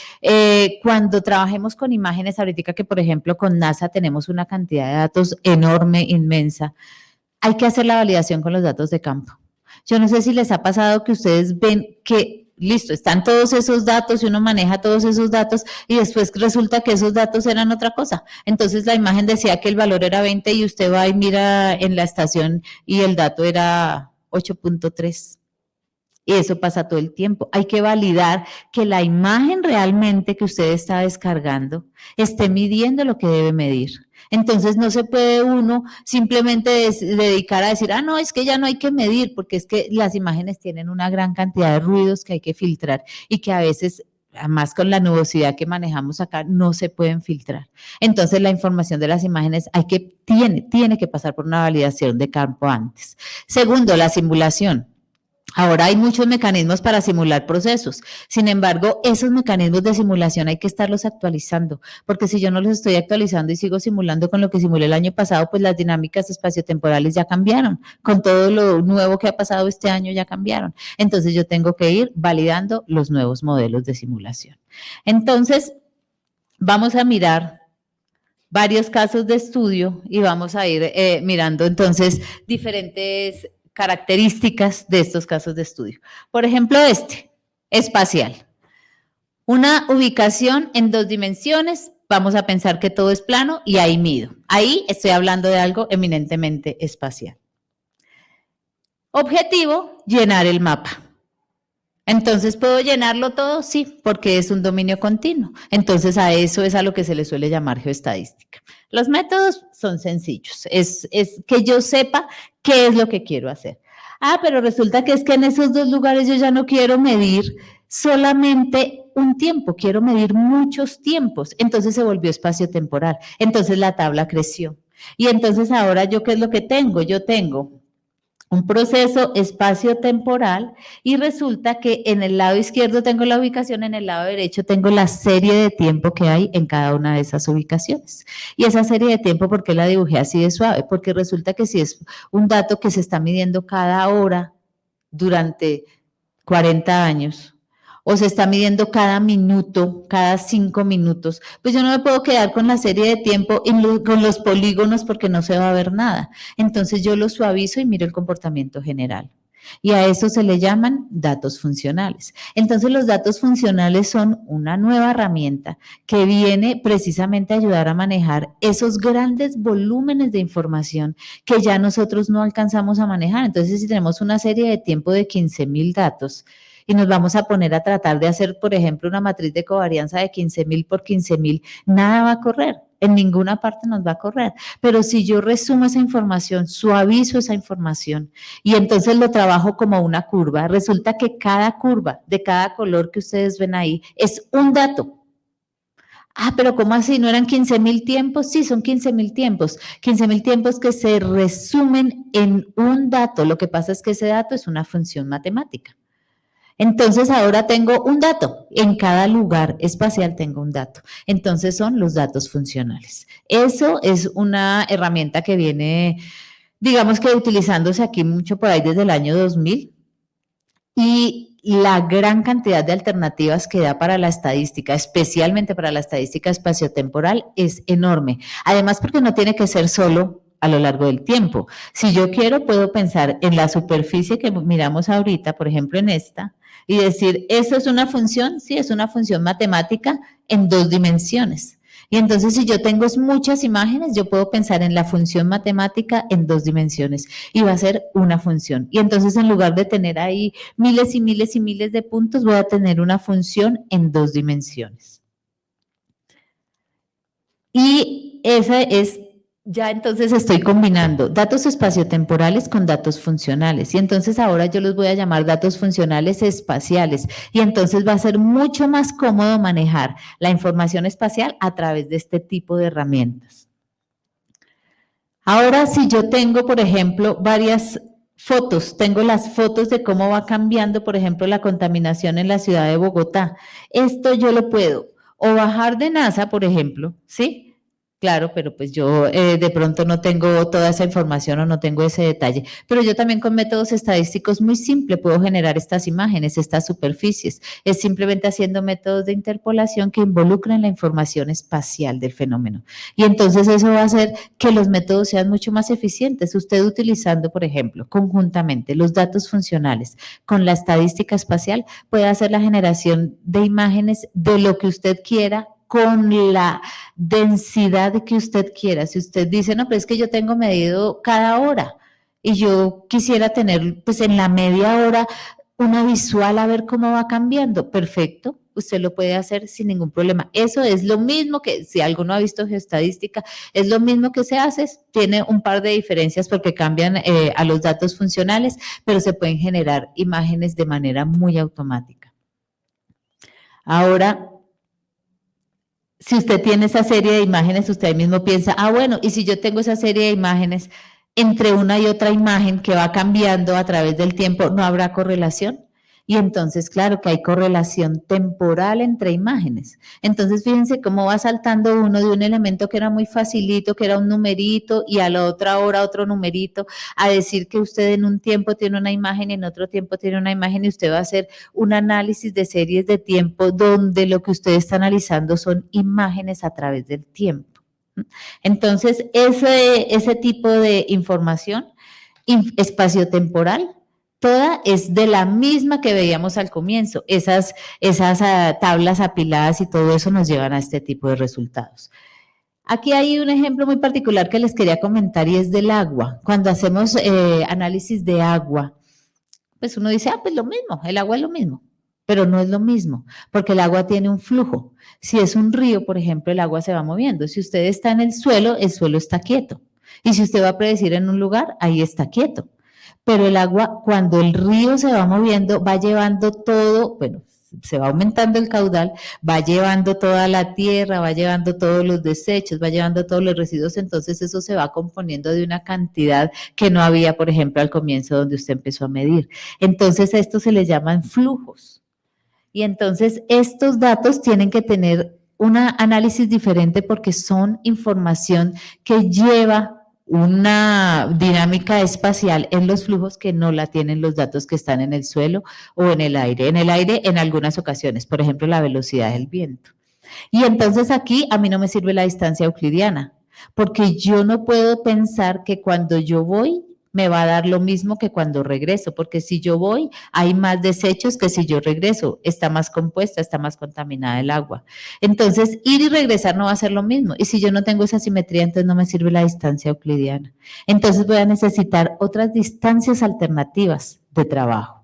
cuando trabajemos con imágenes, ahorita que por ejemplo con NASA tenemos una cantidad de datos enorme, inmensa, hay que hacer la validación con los datos de campo. Yo no sé si les ha pasado que ustedes ven que, listo, están todos esos datos y uno maneja todos esos datos y después resulta que esos datos eran otra cosa. Entonces la imagen decía que el valor era 20 y usted va y mira en la estación y el dato era 8.3. Y eso pasa todo el tiempo. Hay que validar que la imagen realmente que usted está descargando esté midiendo lo que debe medir. Entonces no se puede uno simplemente dedicar a decir, no, es que ya no hay que medir, porque es que las imágenes tienen una gran cantidad de ruidos que hay que filtrar y que a veces, además con la nubosidad que manejamos acá, no se pueden filtrar. Entonces la información de las imágenes tiene que pasar por una validación de campo antes. Segundo, la simulación. Ahora hay muchos mecanismos para simular procesos. Sin embargo, esos mecanismos de simulación hay que estarlos actualizando, porque si yo no los estoy actualizando y sigo simulando con lo que simulé el año pasado, pues las dinámicas espaciotemporales ya cambiaron. Con todo lo nuevo que ha pasado este año ya cambiaron. Entonces yo tengo que ir validando los nuevos modelos de simulación. Entonces, vamos a mirar varios casos de estudio y vamos a ir mirando entonces diferentes características de estos casos de estudio. Por ejemplo, espacial. Una ubicación en 2 dimensiones, vamos a pensar que todo es plano y ahí mido. Ahí estoy hablando de algo eminentemente espacial. Objetivo, llenar el mapa. Entonces, ¿puedo llenarlo todo? Sí, porque es un dominio continuo. Entonces, a eso es a lo que se le suele llamar geoestadística. Los métodos son sencillos. Es que yo sepa qué es lo que quiero hacer. Pero resulta que es que en esos 2 lugares yo ya no quiero medir solamente un tiempo, quiero medir muchos tiempos. Entonces, se volvió espacio-temporal. Entonces, la tabla creció. Y entonces, ahora, ¿yo qué es lo que tengo? Yo tengo un proceso espacio-temporal y resulta que en el lado izquierdo tengo la ubicación, en el lado derecho tengo la serie de tiempo que hay en cada una de esas ubicaciones. Y esa serie de tiempo, ¿por qué la dibujé así de suave? Porque resulta que si es un dato que se está midiendo cada hora durante 40 años, o se está midiendo cada minuto, cada 5 minutos, pues yo no me puedo quedar con la serie de tiempo y con los polígonos porque no se va a ver nada. Entonces yo lo suavizo y miro el comportamiento general. Y a eso se le llaman datos funcionales. Entonces los datos funcionales son una nueva herramienta que viene precisamente a ayudar a manejar esos grandes volúmenes de información que ya nosotros no alcanzamos a manejar. Entonces si tenemos una serie de tiempo de 15,000 datos, y nos vamos a poner a tratar de hacer, por ejemplo, una matriz de covarianza de 15,000 por 15,000, nada va a correr, en ninguna parte nos va a correr. Pero si yo resumo esa información, suavizo esa información y entonces lo trabajo como una curva, resulta que cada curva de cada color que ustedes ven ahí es un dato. Pero ¿cómo así? ¿No eran 15,000 tiempos? Sí, son 15,000 tiempos. 15,000 tiempos que se resumen en un dato. Lo que pasa es que ese dato es una función matemática. Entonces ahora tengo un dato, en cada lugar espacial tengo un dato. Entonces son los datos funcionales. Eso es una herramienta que viene, digamos que utilizándose aquí mucho por ahí desde el año 2000 y la gran cantidad de alternativas que da para la estadística, especialmente para la estadística espaciotemporal, es enorme. Además porque no tiene que ser solo a lo largo del tiempo. Si yo quiero, puedo pensar en la superficie que miramos ahorita, por ejemplo en esta, y decir, ¿eso es una función? Sí, es una función matemática en 2 dimensiones. Y entonces, si yo tengo muchas imágenes, yo puedo pensar en la función matemática en 2 dimensiones y va a ser una función. Y entonces, en lugar de tener ahí miles y miles y miles de puntos, voy a tener una función en 2 dimensiones. Y esa es... Ya entonces estoy combinando datos espaciotemporales con datos funcionales y entonces ahora yo los voy a llamar datos funcionales espaciales y entonces va a ser mucho más cómodo manejar la información espacial a través de este tipo de herramientas. Ahora, si yo tengo, por ejemplo, varias fotos, tengo las fotos de cómo va cambiando, por ejemplo, la contaminación en la ciudad de Bogotá. Esto yo lo puedo o bajar de NASA, por ejemplo, ¿sí? Claro, pero pues yo de pronto no tengo toda esa información o no tengo ese detalle, pero yo también con métodos estadísticos muy simples puedo generar estas imágenes, estas superficies. Es simplemente haciendo métodos de interpolación que involucran la información espacial del fenómeno. Y entonces eso va a hacer que los métodos sean mucho más eficientes. Usted utilizando, por ejemplo, conjuntamente los datos funcionales con la estadística espacial puede hacer la generación de imágenes de lo que usted quiera con la densidad que usted quiera. Si usted dice, no, pero es que yo tengo medido cada hora y yo quisiera tener, pues en la media hora, una visual a ver cómo va cambiando, perfecto, usted lo puede hacer sin ningún problema. Eso es lo mismo que, si alguno ha visto geoestadística, es lo mismo que se hace, tiene un par de diferencias porque cambian a los datos funcionales, pero se pueden generar imágenes de manera muy automática. Ahora, si usted tiene esa serie de imágenes, usted ahí mismo piensa, bueno, y si yo tengo esa serie de imágenes, entre una y otra imagen que va cambiando a través del tiempo, ¿no habrá correlación? Y entonces, claro que hay correlación temporal entre imágenes. Entonces, fíjense cómo va saltando uno de un elemento que era muy facilito, que era un numerito, y a la otra hora otro numerito, a decir que usted en un tiempo tiene una imagen y en otro tiempo tiene una imagen, y usted va a hacer un análisis de series de tiempo donde lo que usted está analizando son imágenes a través del tiempo. Entonces, ese tipo de información espaciotemporal, toda es de la misma que veíamos al comienzo. Esas tablas apiladas y todo eso nos llevan a este tipo de resultados. Aquí hay un ejemplo muy particular que les quería comentar y es del agua. Cuando hacemos análisis de agua, pues uno dice, pues lo mismo, el agua es lo mismo, pero no es lo mismo, porque el agua tiene un flujo. Si es un río, por ejemplo, el agua se va moviendo. Si usted está en el suelo está quieto. Y si usted va a predecir en un lugar, ahí está quieto. Pero el agua, cuando el río se va moviendo, va llevando todo, bueno, se va aumentando el caudal, va llevando toda la tierra, va llevando todos los desechos, va llevando todos los residuos, entonces eso se va componiendo de una cantidad que no había, por ejemplo, al comienzo donde usted empezó a medir. Entonces a esto se le llaman flujos. Y entonces estos datos tienen que tener un análisis diferente porque son información que lleva una dinámica espacial en los flujos que no la tienen los datos que están en el suelo o en el aire. En el aire en algunas ocasiones, por ejemplo, la velocidad del viento. Y entonces aquí a mí no me sirve la distancia euclidiana, porque yo no puedo pensar que cuando yo voy me va a dar lo mismo que cuando regreso, porque si yo voy hay más desechos que si yo regreso, está más compuesta, está más contaminada el agua. Entonces ir y regresar no va a ser lo mismo, y si yo no tengo esa simetría, entonces no me sirve la distancia euclidiana. Entonces voy a necesitar otras distancias alternativas de trabajo.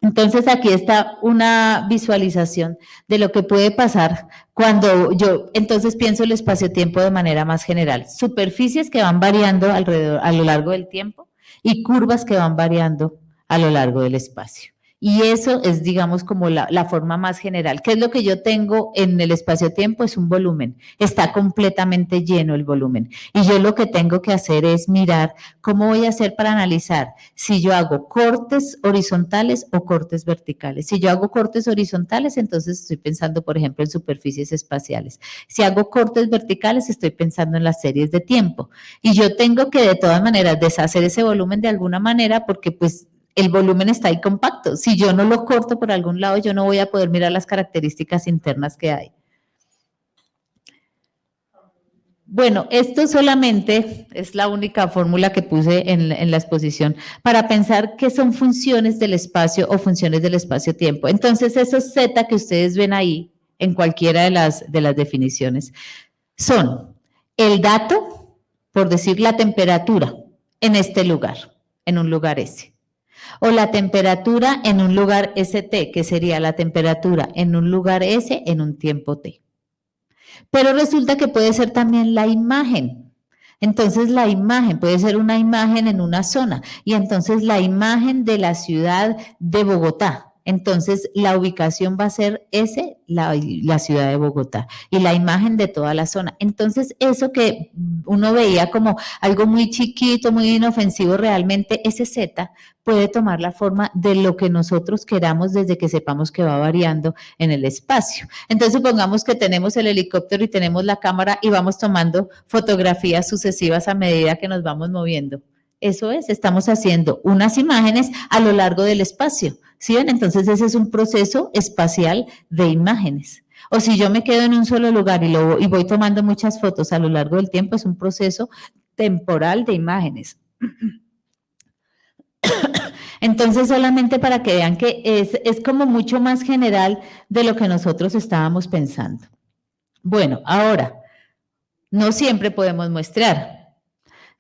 Entonces aquí está una visualización de lo que puede pasar cuando yo entonces pienso el espacio-tiempo de manera más general. Superficies que van variando alrededor, a lo largo del tiempo y curvas que van variando a lo largo del espacio. Y eso es, digamos, como la forma más general. ¿Qué es lo que yo tengo en el espacio-tiempo? Es un volumen. Está completamente lleno el volumen. Y yo lo que tengo que hacer es mirar cómo voy a hacer para analizar si yo hago cortes horizontales o cortes verticales. Si yo hago cortes horizontales, entonces estoy pensando, por ejemplo, en superficies espaciales. Si hago cortes verticales, estoy pensando en las series de tiempo. Y yo tengo que, de todas maneras, deshacer ese volumen de alguna manera porque, pues, el volumen está ahí compacto. Si yo no lo corto por algún lado, yo no voy a poder mirar las características internas que hay. Bueno, esto solamente es la única fórmula que puse en la exposición para pensar qué son funciones del espacio o funciones del espacio-tiempo. Entonces, esos Z que ustedes ven ahí, en cualquiera de las definiciones, son el dato, por decir la temperatura, en este lugar, en un lugar S. O la temperatura en un lugar ST, que sería la temperatura en un lugar S en un tiempo T. Pero resulta que puede ser también la imagen. Entonces la imagen puede ser una imagen en una zona y entonces la imagen de la ciudad de Bogotá Entonces, la ubicación va a ser la ciudad de Bogotá y la imagen de toda la zona. Entonces, eso que uno veía como algo muy chiquito, muy inofensivo, realmente ese Z puede tomar la forma de lo que nosotros queramos desde que sepamos que va variando en el espacio. Entonces, supongamos que tenemos el helicóptero y tenemos la cámara y vamos tomando fotografías sucesivas a medida que nos vamos moviendo. Eso es, estamos haciendo unas imágenes a lo largo del espacio, ¿sí ven? Entonces ese es un proceso espacial de imágenes. O si yo me quedo en un solo lugar y voy tomando muchas fotos a lo largo del tiempo, es un proceso temporal de imágenes. Entonces, solamente para que vean que es como mucho más general de lo que nosotros estábamos pensando. Bueno, ahora, no siempre podemos muestrar.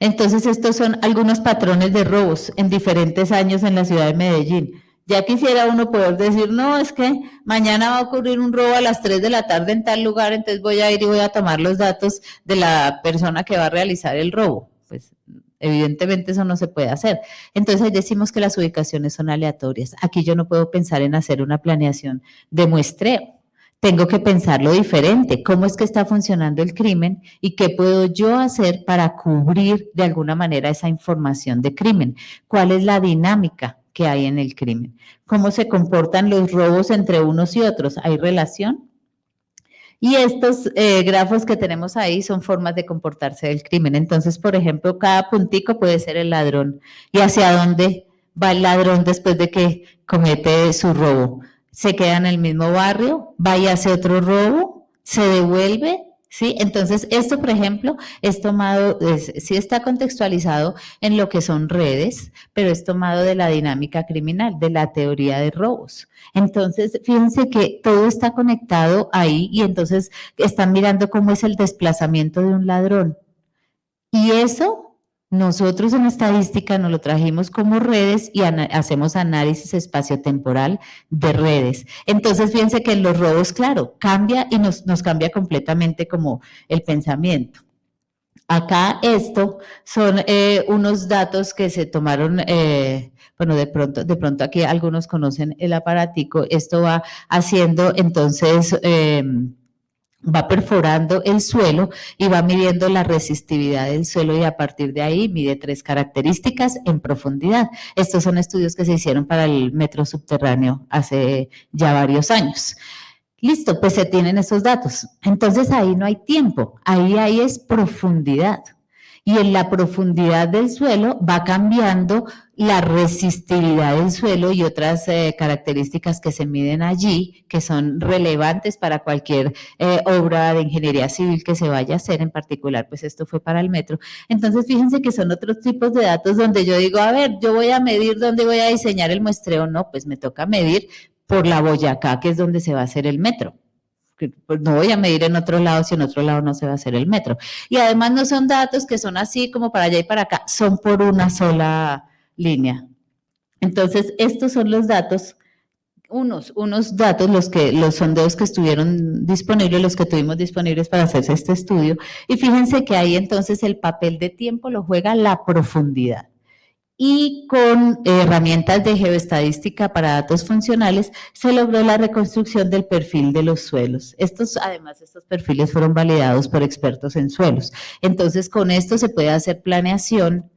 Entonces, estos son algunos patrones de robos en diferentes años en la ciudad de Medellín. Ya quisiera uno poder decir, no, es que mañana va a ocurrir un robo a las 3 de la tarde en tal lugar, entonces voy a ir y voy a tomar los datos de la persona que va a realizar el robo. Pues evidentemente eso no se puede hacer. Entonces ahí decimos que las ubicaciones son aleatorias. Aquí yo no puedo pensar en hacer una planeación de muestreo. Tengo que pensarlo diferente, cómo es que está funcionando el crimen y qué puedo yo hacer para cubrir de alguna manera esa información de crimen. ¿Cuál es la dinámica que hay en el crimen? ¿Cómo se comportan los robos entre unos y otros? ¿Hay relación? Y estos grafos que tenemos ahí son formas de comportarse del crimen. Entonces, por ejemplo, cada puntico puede ser el ladrón y hacia dónde va el ladrón después de que comete su robo. Se queda en el mismo barrio, va y hace otro robo, se devuelve, ¿sí? Entonces, esto, por ejemplo, es tomado, sí está contextualizado en lo que son redes, pero es tomado de la dinámica criminal, de la teoría de robos. Entonces, fíjense que todo está conectado ahí y entonces están mirando cómo es el desplazamiento de un ladrón. Y eso nosotros en estadística nos lo trajimos como redes y hacemos análisis espaciotemporal de redes. Entonces, fíjense que en los robos, claro, cambia y nos cambia completamente como el pensamiento. Acá esto son unos datos que se tomaron, bueno, de pronto aquí algunos conocen el aparatico. Esto va haciendo entonces... va perforando el suelo y va midiendo la resistividad del suelo y a partir de ahí mide 3 características en profundidad. Estos son estudios que se hicieron para el metro subterráneo hace ya varios años. Listo, pues se tienen esos datos. Entonces ahí no hay tiempo, ahí es profundidad. Y en la profundidad del suelo va cambiando la resistividad del suelo y otras características que se miden allí, que son relevantes para cualquier obra de ingeniería civil que se vaya a hacer, en particular, pues esto fue para el metro. Entonces, fíjense que son otros tipos de datos donde yo digo, a ver, yo voy a medir dónde voy a diseñar el muestreo, no, pues me toca medir por la Boyacá, que es donde se va a hacer el metro. Pues no voy a medir en otro lado si en otro lado no se va a hacer el metro. Y además no son datos que son así como para allá y para acá, son por una sola línea. Entonces, estos son los datos, unos datos, los sondeos que estuvieron disponibles, los que tuvimos disponibles para hacerse este estudio. Y fíjense que ahí entonces el papel de tiempo lo juega la profundidad. Y con herramientas de geoestadística para datos funcionales se logró la reconstrucción del perfil de los suelos. Además, estos perfiles fueron validados por expertos en suelos. Entonces, con esto se puede hacer planeación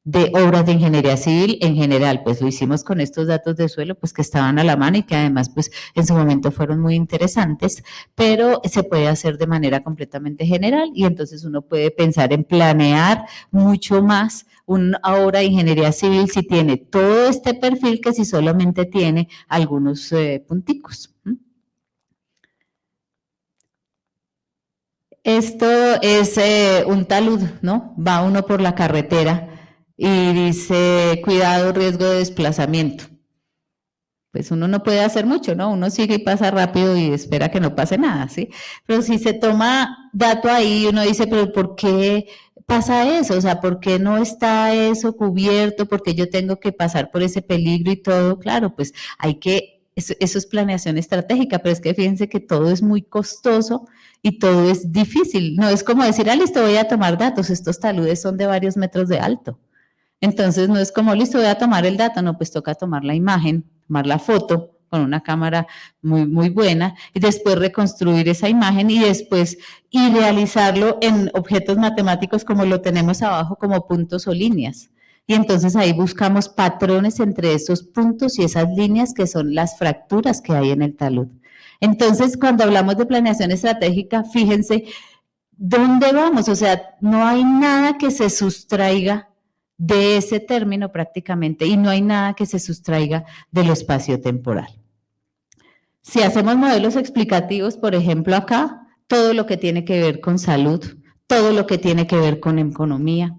de obras de ingeniería civil en general, pues lo hicimos con estos datos de suelo, pues que estaban a la mano y que además, pues en su momento fueron muy interesantes, pero se puede hacer de manera completamente general y entonces uno puede pensar en planear mucho más una obra de ingeniería civil si tiene todo este perfil que si solamente tiene algunos punticos. Esto es un talud, ¿no? Va uno por la carretera y dice, cuidado, riesgo de desplazamiento. Pues uno no puede hacer mucho, ¿no? Uno sigue y pasa rápido y espera que no pase nada, ¿sí? Pero si se toma dato ahí, uno dice, pero ¿por qué pasa eso? O sea, ¿por qué no está eso cubierto? ¿Por qué yo tengo que pasar por ese peligro y todo? Claro, pues eso es planeación estratégica, pero es que fíjense que todo es muy costoso y todo es difícil. No es como decir, listo, voy a tomar datos, estos taludes son de varios metros de alto. Entonces no es como, listo, voy a tomar el dato, no, pues toca tomar la imagen, tomar la foto, con una cámara muy, muy buena, y después reconstruir esa imagen y después idealizarlo en objetos matemáticos como lo tenemos abajo, como puntos o líneas. Y entonces ahí buscamos patrones entre esos puntos y esas líneas que son las fracturas que hay en el talud. Entonces, cuando hablamos de planeación estratégica, fíjense dónde vamos, o sea, no hay nada que se sustraiga de ese término prácticamente y no hay nada que se sustraiga de lo espaciotemporal. Si hacemos modelos explicativos, por ejemplo, acá, todo lo que tiene que ver con salud, todo lo que tiene que ver con economía.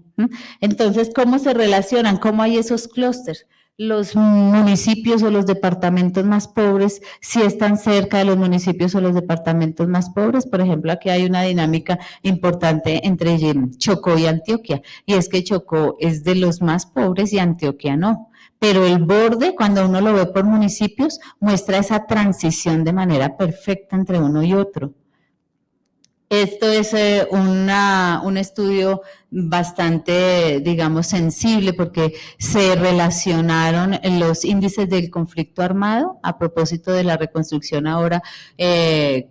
Entonces, ¿cómo se relacionan? ¿Cómo hay esos clústeres? Los municipios o los departamentos más pobres, si están cerca de los municipios o los departamentos más pobres. Por ejemplo, aquí hay una dinámica importante entre Chocó y Antioquia, y es que Chocó es de los más pobres y Antioquia no. Pero el borde, cuando uno lo ve por municipios, muestra esa transición de manera perfecta entre uno y otro. Esto es un estudio bastante, digamos, sensible porque se relacionaron los índices del conflicto armado a propósito de la reconstrucción ahora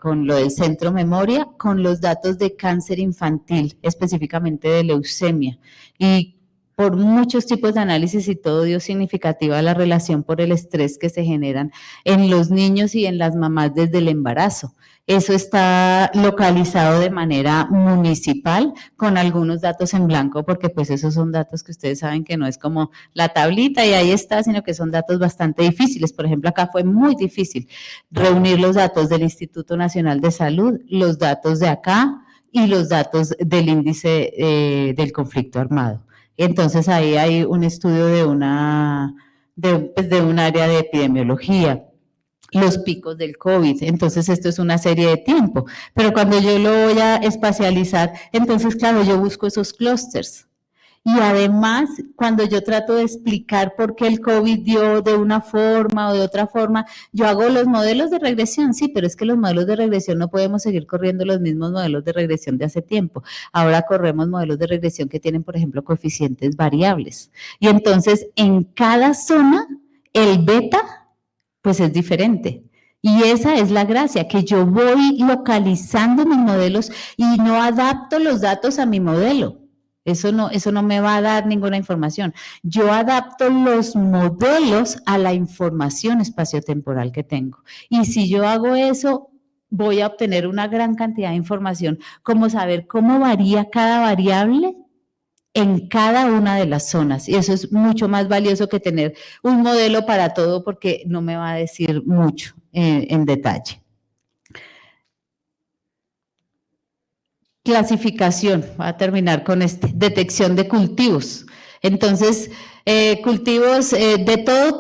con lo del Centro Memoria, con los datos de cáncer infantil, específicamente de leucemia. Y por muchos tipos de análisis y todo dio significativa la relación por el estrés que se generan en los niños y en las mamás desde el embarazo. Eso está localizado de manera municipal con algunos datos en blanco, porque pues esos son datos que ustedes saben que no es como la tablita y ahí está, sino que son datos bastante difíciles. Por ejemplo, acá fue muy difícil reunir los datos del Instituto Nacional de Salud, los datos de acá y los datos del índice del conflicto armado. Entonces ahí hay un estudio de un área de epidemiología, los picos del COVID, entonces esto es una serie de tiempo, pero cuando yo lo voy a espacializar, entonces claro, yo busco esos clústeres. Y además, cuando yo trato de explicar por qué el COVID dio de una forma o de otra forma, yo hago los modelos de regresión, sí, pero es que los modelos de regresión no podemos seguir corriendo los mismos modelos de regresión de hace tiempo. Ahora corremos modelos de regresión que tienen, por ejemplo, coeficientes variables. Y entonces, en cada zona, el beta, pues es diferente. Y esa es la gracia, que yo voy localizando mis modelos y no adapto los datos a mi modelo. Eso no me va a dar ninguna información. Yo adapto los modelos a la información espaciotemporal que tengo. Y si yo hago eso, voy a obtener una gran cantidad de información, como saber cómo varía cada variable en cada una de las zonas. Y eso es mucho más valioso que tener un modelo para todo, porque no me va a decir mucho en detalle. Clasificación, voy a terminar con detección de cultivos. Entonces, cultivos de todo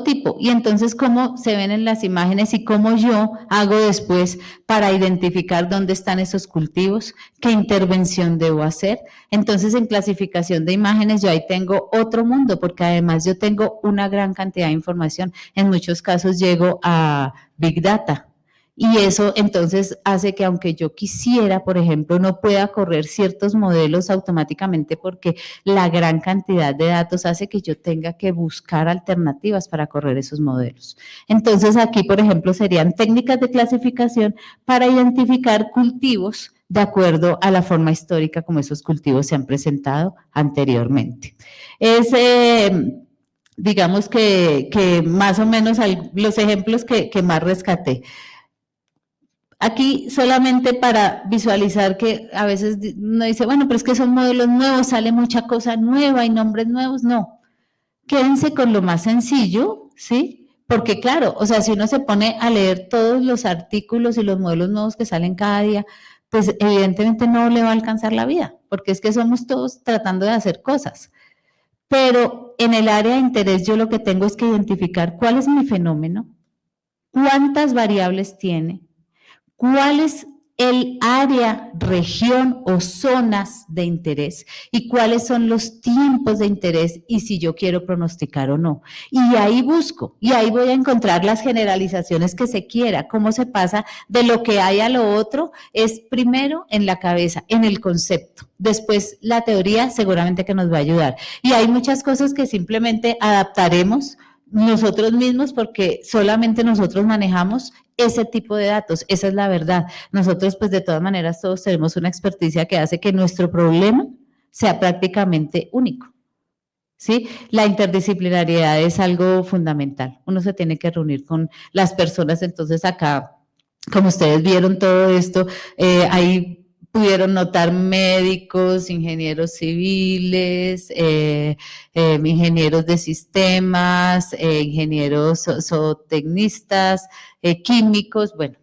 tipo. Y entonces, ¿cómo se ven en las imágenes y cómo yo hago después para identificar dónde están esos cultivos? ¿Qué intervención debo hacer? Entonces, en clasificación de imágenes, yo ahí tengo otro mundo, porque además yo tengo una gran cantidad de información. En muchos casos llego a Big Data. Y eso entonces hace que aunque yo quisiera, por ejemplo, no pueda correr ciertos modelos automáticamente porque la gran cantidad de datos hace que yo tenga que buscar alternativas para correr esos modelos. Entonces aquí, por ejemplo, serían técnicas de clasificación para identificar cultivos de acuerdo a la forma histórica como esos cultivos se han presentado anteriormente. Digamos que más o menos los ejemplos que más rescaté. Aquí solamente para visualizar que a veces uno dice, bueno, pero es que son modelos nuevos, sale mucha cosa nueva y nombres nuevos. No, quédense con lo más sencillo, ¿sí? Porque claro, o sea, si uno se pone a leer todos los artículos y los modelos nuevos que salen cada día, pues evidentemente no le va a alcanzar la vida, porque es que somos todos tratando de hacer cosas. Pero en el área de interés yo lo que tengo es que identificar cuál es mi fenómeno, cuántas variables tiene, cuál es el área, región o zonas de interés y cuáles son los tiempos de interés y si yo quiero pronosticar o no. Y ahí busco, y ahí voy a encontrar las generalizaciones que se quiera. Cómo se pasa de lo que hay a lo otro es primero en la cabeza, en el concepto. Después la teoría seguramente que nos va a ayudar. Y hay muchas cosas que simplemente adaptaremos nosotros mismos porque solamente nosotros manejamos ese tipo de datos, esa es la verdad. Nosotros pues de todas maneras todos tenemos una experticia que hace que nuestro problema sea prácticamente único, ¿sí? La interdisciplinariedad es algo fundamental, uno se tiene que reunir con las personas, entonces acá, como ustedes vieron todo esto, ahí pudieron notar médicos, ingenieros civiles, ingenieros de sistemas, ingenieros zootecnistas, químicos, bueno,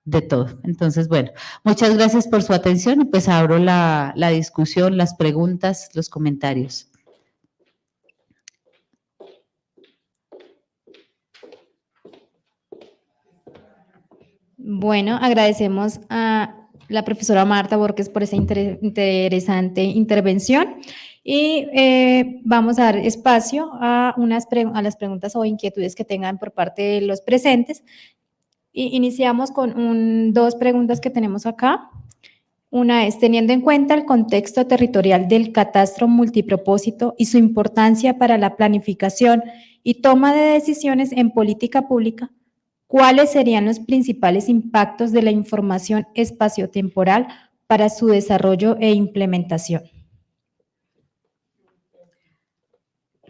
de todo. Entonces, bueno, muchas gracias por su atención y pues abro la discusión, las preguntas, los comentarios. Bueno, agradecemos a la profesora Marta Borges por esa interesante intervención y vamos a dar espacio a las preguntas o inquietudes que tengan por parte de los presentes. Y iniciamos con dos preguntas que tenemos acá. Una es, teniendo en cuenta el contexto territorial del catastro multipropósito y su importancia para la planificación y toma de decisiones en política pública, ¿cuáles serían los principales impactos de la información espaciotemporal para su desarrollo e implementación?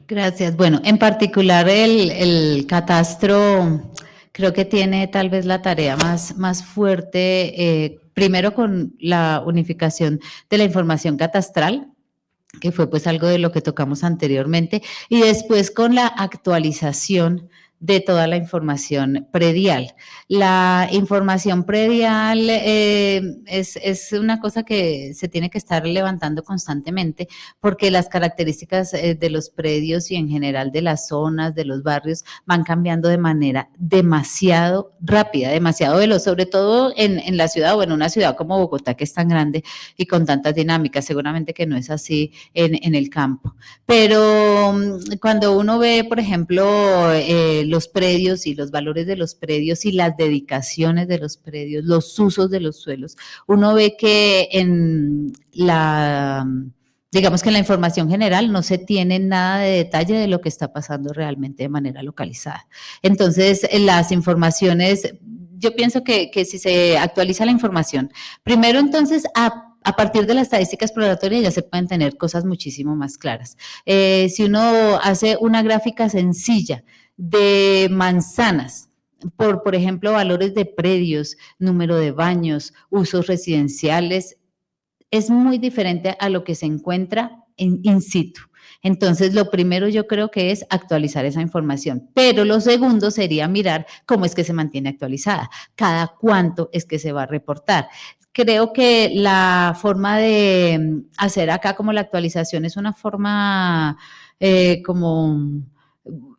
Gracias. Bueno, en particular el catastro creo que tiene tal vez la tarea más fuerte, primero con la unificación de la información catastral, que fue pues algo de lo que tocamos anteriormente, y después con la actualización de toda la información predial. La información predial es una cosa que se tiene que estar levantando constantemente porque las características de los predios y en general de las zonas, de los barrios, van cambiando de manera demasiado rápida, demasiado veloz, sobre todo en la ciudad o en una ciudad como Bogotá, que es tan grande y con tantas dinámicas. Seguramente que no es así en el campo. Pero cuando uno ve, por ejemplo, los predios y los valores de los predios y las dedicaciones de los predios, los usos de los suelos, uno ve que digamos que en la información general no se tiene nada de detalle de lo que está pasando realmente de manera localizada. Entonces, las informaciones, yo pienso que si se actualiza la información, primero entonces a partir de la estadística exploratoria ya se pueden tener cosas muchísimo más claras. Si uno hace una gráfica sencilla de manzanas, por ejemplo, valores de predios, número de baños, usos residenciales, es muy diferente a lo que se encuentra in situ. Entonces, lo primero yo creo que es actualizar esa información, pero lo segundo sería mirar cómo es que se mantiene actualizada, cada cuánto es que se va a reportar. Creo que la forma de hacer acá como la actualización es una forma como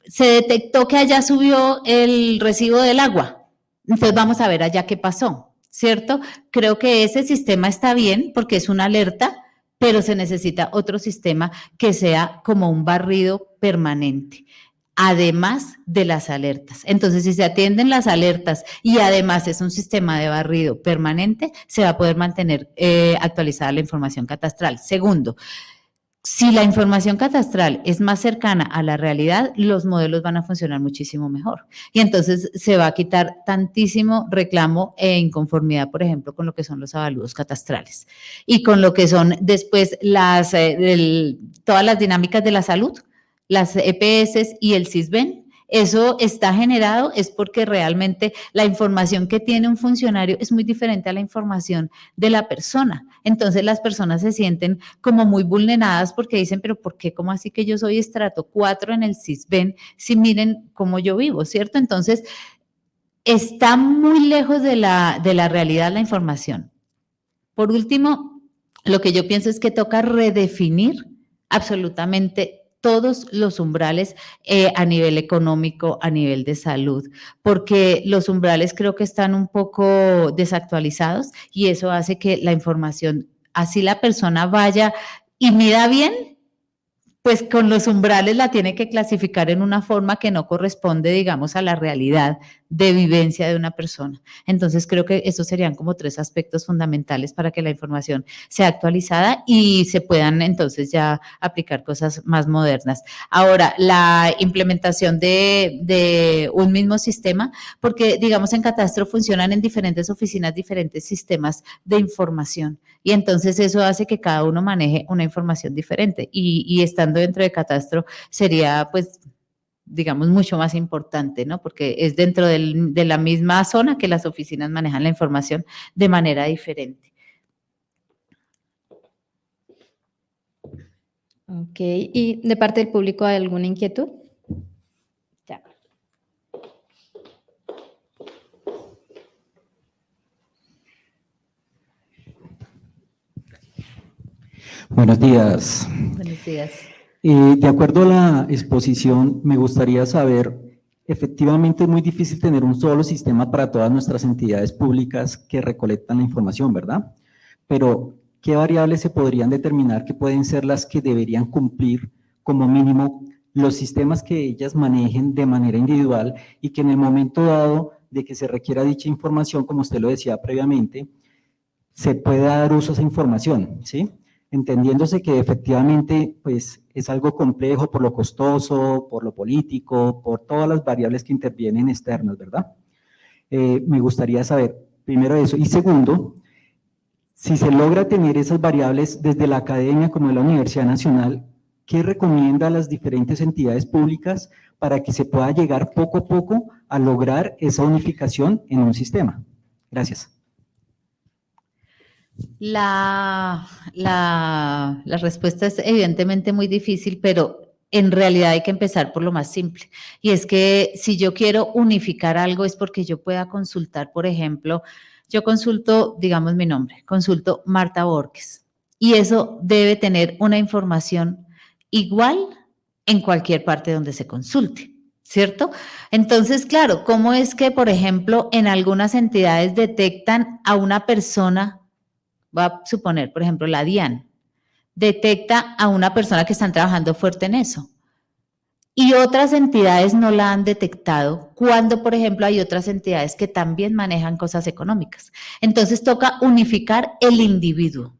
se detectó que allá subió el recibo del agua, entonces vamos a ver allá qué pasó, ¿cierto? Creo que ese sistema está bien porque es una alerta, pero se necesita otro sistema que sea como un barrido permanente, además de las alertas. Entonces, si se atienden las alertas y además es un sistema de barrido permanente, se va a poder mantener actualizada la información catastral. Segundo, si la información catastral es más cercana a la realidad, los modelos van a funcionar muchísimo mejor. Y entonces se va a quitar tantísimo reclamo e inconformidad, por ejemplo, con lo que son los avalúos catastrales y con lo que son después todas las dinámicas de la salud, las EPS y el CISBEN. Eso está generado es porque realmente la información que tiene un funcionario es muy diferente a la información de la persona. Entonces las personas se sienten como muy vulneradas porque dicen, pero ¿por qué? ¿Cómo así que yo soy estrato 4 en el CISBEN si miren cómo yo vivo, ¿cierto? Entonces está muy lejos de la realidad la información. Por último, lo que yo pienso es que toca redefinir absolutamente todos los umbrales a nivel económico, a nivel de salud, porque los umbrales creo que están un poco desactualizados y eso hace que la información, así la persona vaya y mida bien, pues con los umbrales la tiene que clasificar en una forma que no corresponde, digamos, a la realidad de vivencia de una persona. Entonces, creo que esos serían como 3 aspectos fundamentales para que la información sea actualizada y se puedan entonces ya aplicar cosas más modernas. Ahora, la implementación de un mismo sistema, porque, digamos, en Catastro funcionan en diferentes oficinas, diferentes sistemas de información. Y entonces eso hace que cada uno maneje una información diferente y estando dentro de Catastro sería, pues, digamos, mucho más importante, ¿no? Porque es dentro de la misma zona que las oficinas manejan la información de manera diferente. Ok, ¿y de parte del público hay alguna inquietud? Ya. Buenos días. Buenos días. De acuerdo a la exposición, me gustaría saber, efectivamente es muy difícil tener un solo sistema para todas nuestras entidades públicas que recolectan la información, ¿verdad? Pero, ¿qué variables se podrían determinar que pueden ser las que deberían cumplir como mínimo los sistemas que ellas manejen de manera individual y que en el momento dado de que se requiera dicha información, como usted lo decía previamente, se pueda dar uso a esa información, ¿sí? Entendiéndose que efectivamente pues, es algo complejo por lo costoso, por lo político, por todas las variables que intervienen externas, ¿verdad? Me gustaría saber, primero eso, y segundo, si se logra tener esas variables desde la academia como de la Universidad Nacional, ¿qué recomienda a las diferentes entidades públicas para que se pueda llegar poco a poco a lograr esa unificación en un sistema? Gracias. La respuesta es evidentemente muy difícil, pero en realidad hay que empezar por lo más simple. Y es que si yo quiero unificar algo es porque yo pueda consultar, por ejemplo, yo consulto, digamos mi nombre, consulto Marta Borges. Y eso debe tener una información igual en cualquier parte donde se consulte, ¿cierto? Entonces, claro, ¿cómo es que, por ejemplo, en algunas entidades detectan a una persona? Va a suponer, por ejemplo, la DIAN, detecta a una persona que están trabajando fuerte en eso. Y otras entidades no la han detectado cuando, por ejemplo, hay otras entidades que también manejan cosas económicas. Entonces toca unificar el individuo.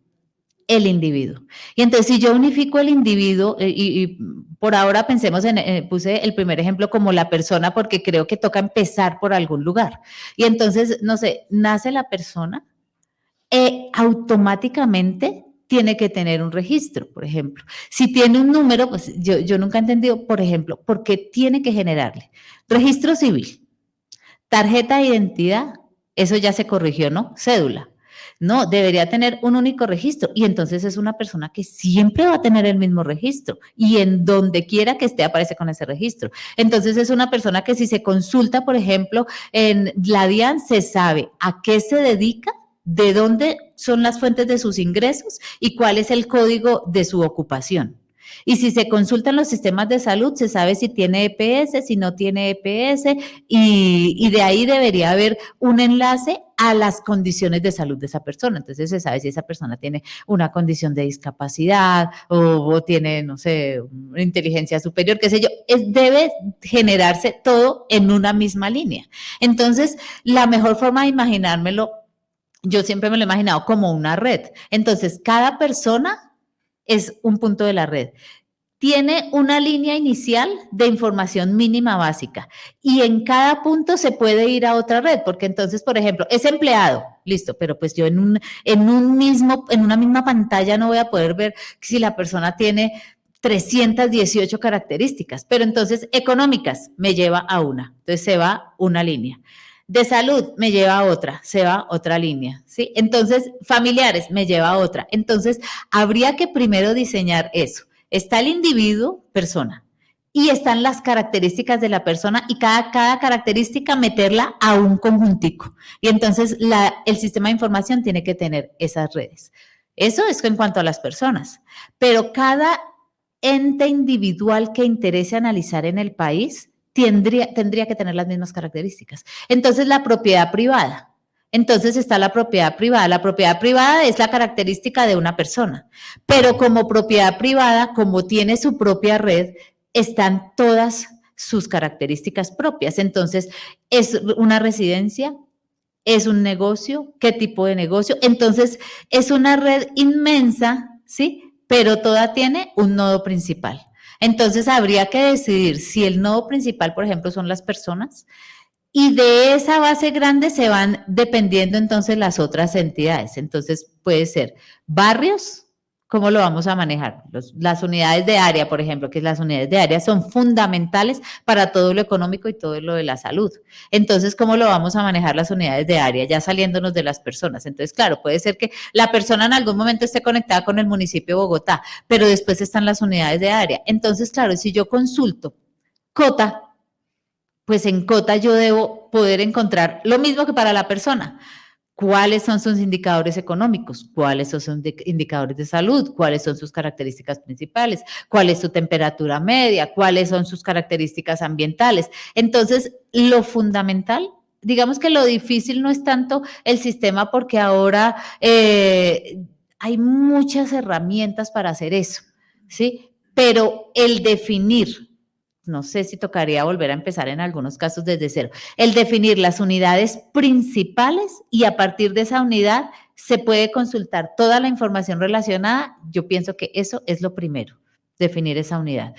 El individuo. Y entonces, si yo unifico el individuo, y por ahora pensemos puse el primer ejemplo como la persona, porque creo que toca empezar por algún lugar. Y entonces, no sé, nace la persona, automáticamente tiene que tener un registro, por ejemplo. Si tiene un número, pues yo nunca he entendido, por ejemplo, por qué tiene que generarle registro civil, tarjeta de identidad, eso ya se corrigió, ¿no? Cédula. No, debería tener un único registro y entonces es una persona que siempre va a tener el mismo registro y en donde quiera que esté aparece con ese registro. Entonces es una persona que si se consulta, por ejemplo, en la DIAN se sabe a qué se dedica, de dónde son las fuentes de sus ingresos y cuál es el código de su ocupación. Y si se consultan los sistemas de salud, se sabe si tiene EPS, si no tiene EPS, y de ahí debería haber un enlace a las condiciones de salud de esa persona. Entonces se sabe si esa persona tiene una condición de discapacidad o tiene, no sé, una inteligencia superior, qué sé yo. Debe generarse todo en una misma línea. Entonces, la mejor forma de imaginármelo, yo siempre me lo he imaginado como una red. Entonces, cada persona es un punto de la red. Tiene una línea inicial de información mínima básica y en cada punto se puede ir a otra red, porque entonces, por ejemplo, es empleado, listo, pero pues yo en una misma pantalla no voy a poder ver si la persona tiene 318 características, pero entonces económicas me lleva a una, entonces se va una línea. De salud me lleva a otra, se va otra línea, ¿sí? Entonces, familiares me lleva a otra. Entonces, habría que primero diseñar eso. Está el individuo, persona, y están las características de la persona y cada característica meterla a un conjuntico. Y entonces, el sistema de información tiene que tener esas redes. Eso es en cuanto a las personas. Pero cada ente individual que interese analizar en el país tendría que tener las mismas características. Entonces, la propiedad privada. Entonces está la propiedad privada. La propiedad privada es la característica de una persona, pero como propiedad privada, como tiene su propia red, están todas sus características propias. Entonces, ¿es una residencia? ¿Es un negocio? ¿Qué tipo de negocio? Entonces, es una red inmensa, ¿sí? Pero toda tiene un nodo principal. Entonces, habría que decidir si el nodo principal, por ejemplo, son las personas, y de esa base grande se van dependiendo entonces las otras entidades. Entonces, puede ser barrios. ¿Cómo lo vamos a manejar? Las unidades de área, por ejemplo, que las unidades de área son fundamentales para todo lo económico y todo lo de la salud. Entonces, ¿cómo lo vamos a manejar las unidades de área? Ya saliéndonos de las personas. Entonces, claro, puede ser que la persona en algún momento esté conectada con el municipio de Bogotá, pero después están las unidades de área. Entonces, claro, si yo consulto Cota, pues en Cota yo debo poder encontrar lo mismo que para la persona. ¿Cuáles son sus indicadores económicos? ¿Cuáles son sus indicadores de salud? ¿Cuáles son sus características principales? ¿Cuál es su temperatura media? ¿Cuáles son sus características ambientales? Entonces, lo fundamental, digamos que lo difícil no es tanto el sistema porque ahora hay muchas herramientas para hacer eso, ¿sí? Pero el definir, no sé si tocaría volver a empezar en algunos casos desde cero, el definir las unidades principales y a partir de esa unidad se puede consultar toda la información relacionada. Yo pienso que eso es lo primero, definir esa unidad.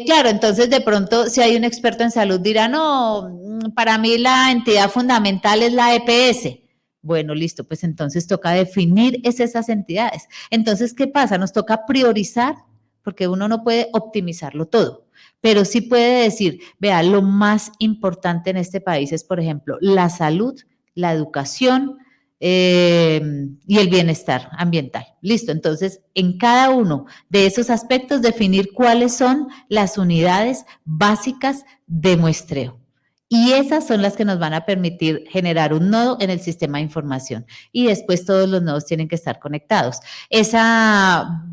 Claro, entonces de pronto si hay un experto en salud dirá, no, para mí la entidad fundamental es la EPS. Bueno, listo, pues entonces toca definir esas entidades. Entonces, ¿qué pasa? Nos toca priorizar porque uno no puede optimizarlo todo. Pero sí puede decir, vea, lo más importante en este país es, por ejemplo, la salud, la educación y el bienestar ambiental. Listo, entonces, en cada uno de esos aspectos, definir cuáles son las unidades básicas de muestreo. Y esas son las que nos van a permitir generar un nodo en el sistema de información. Y después todos los nodos tienen que estar conectados. Esa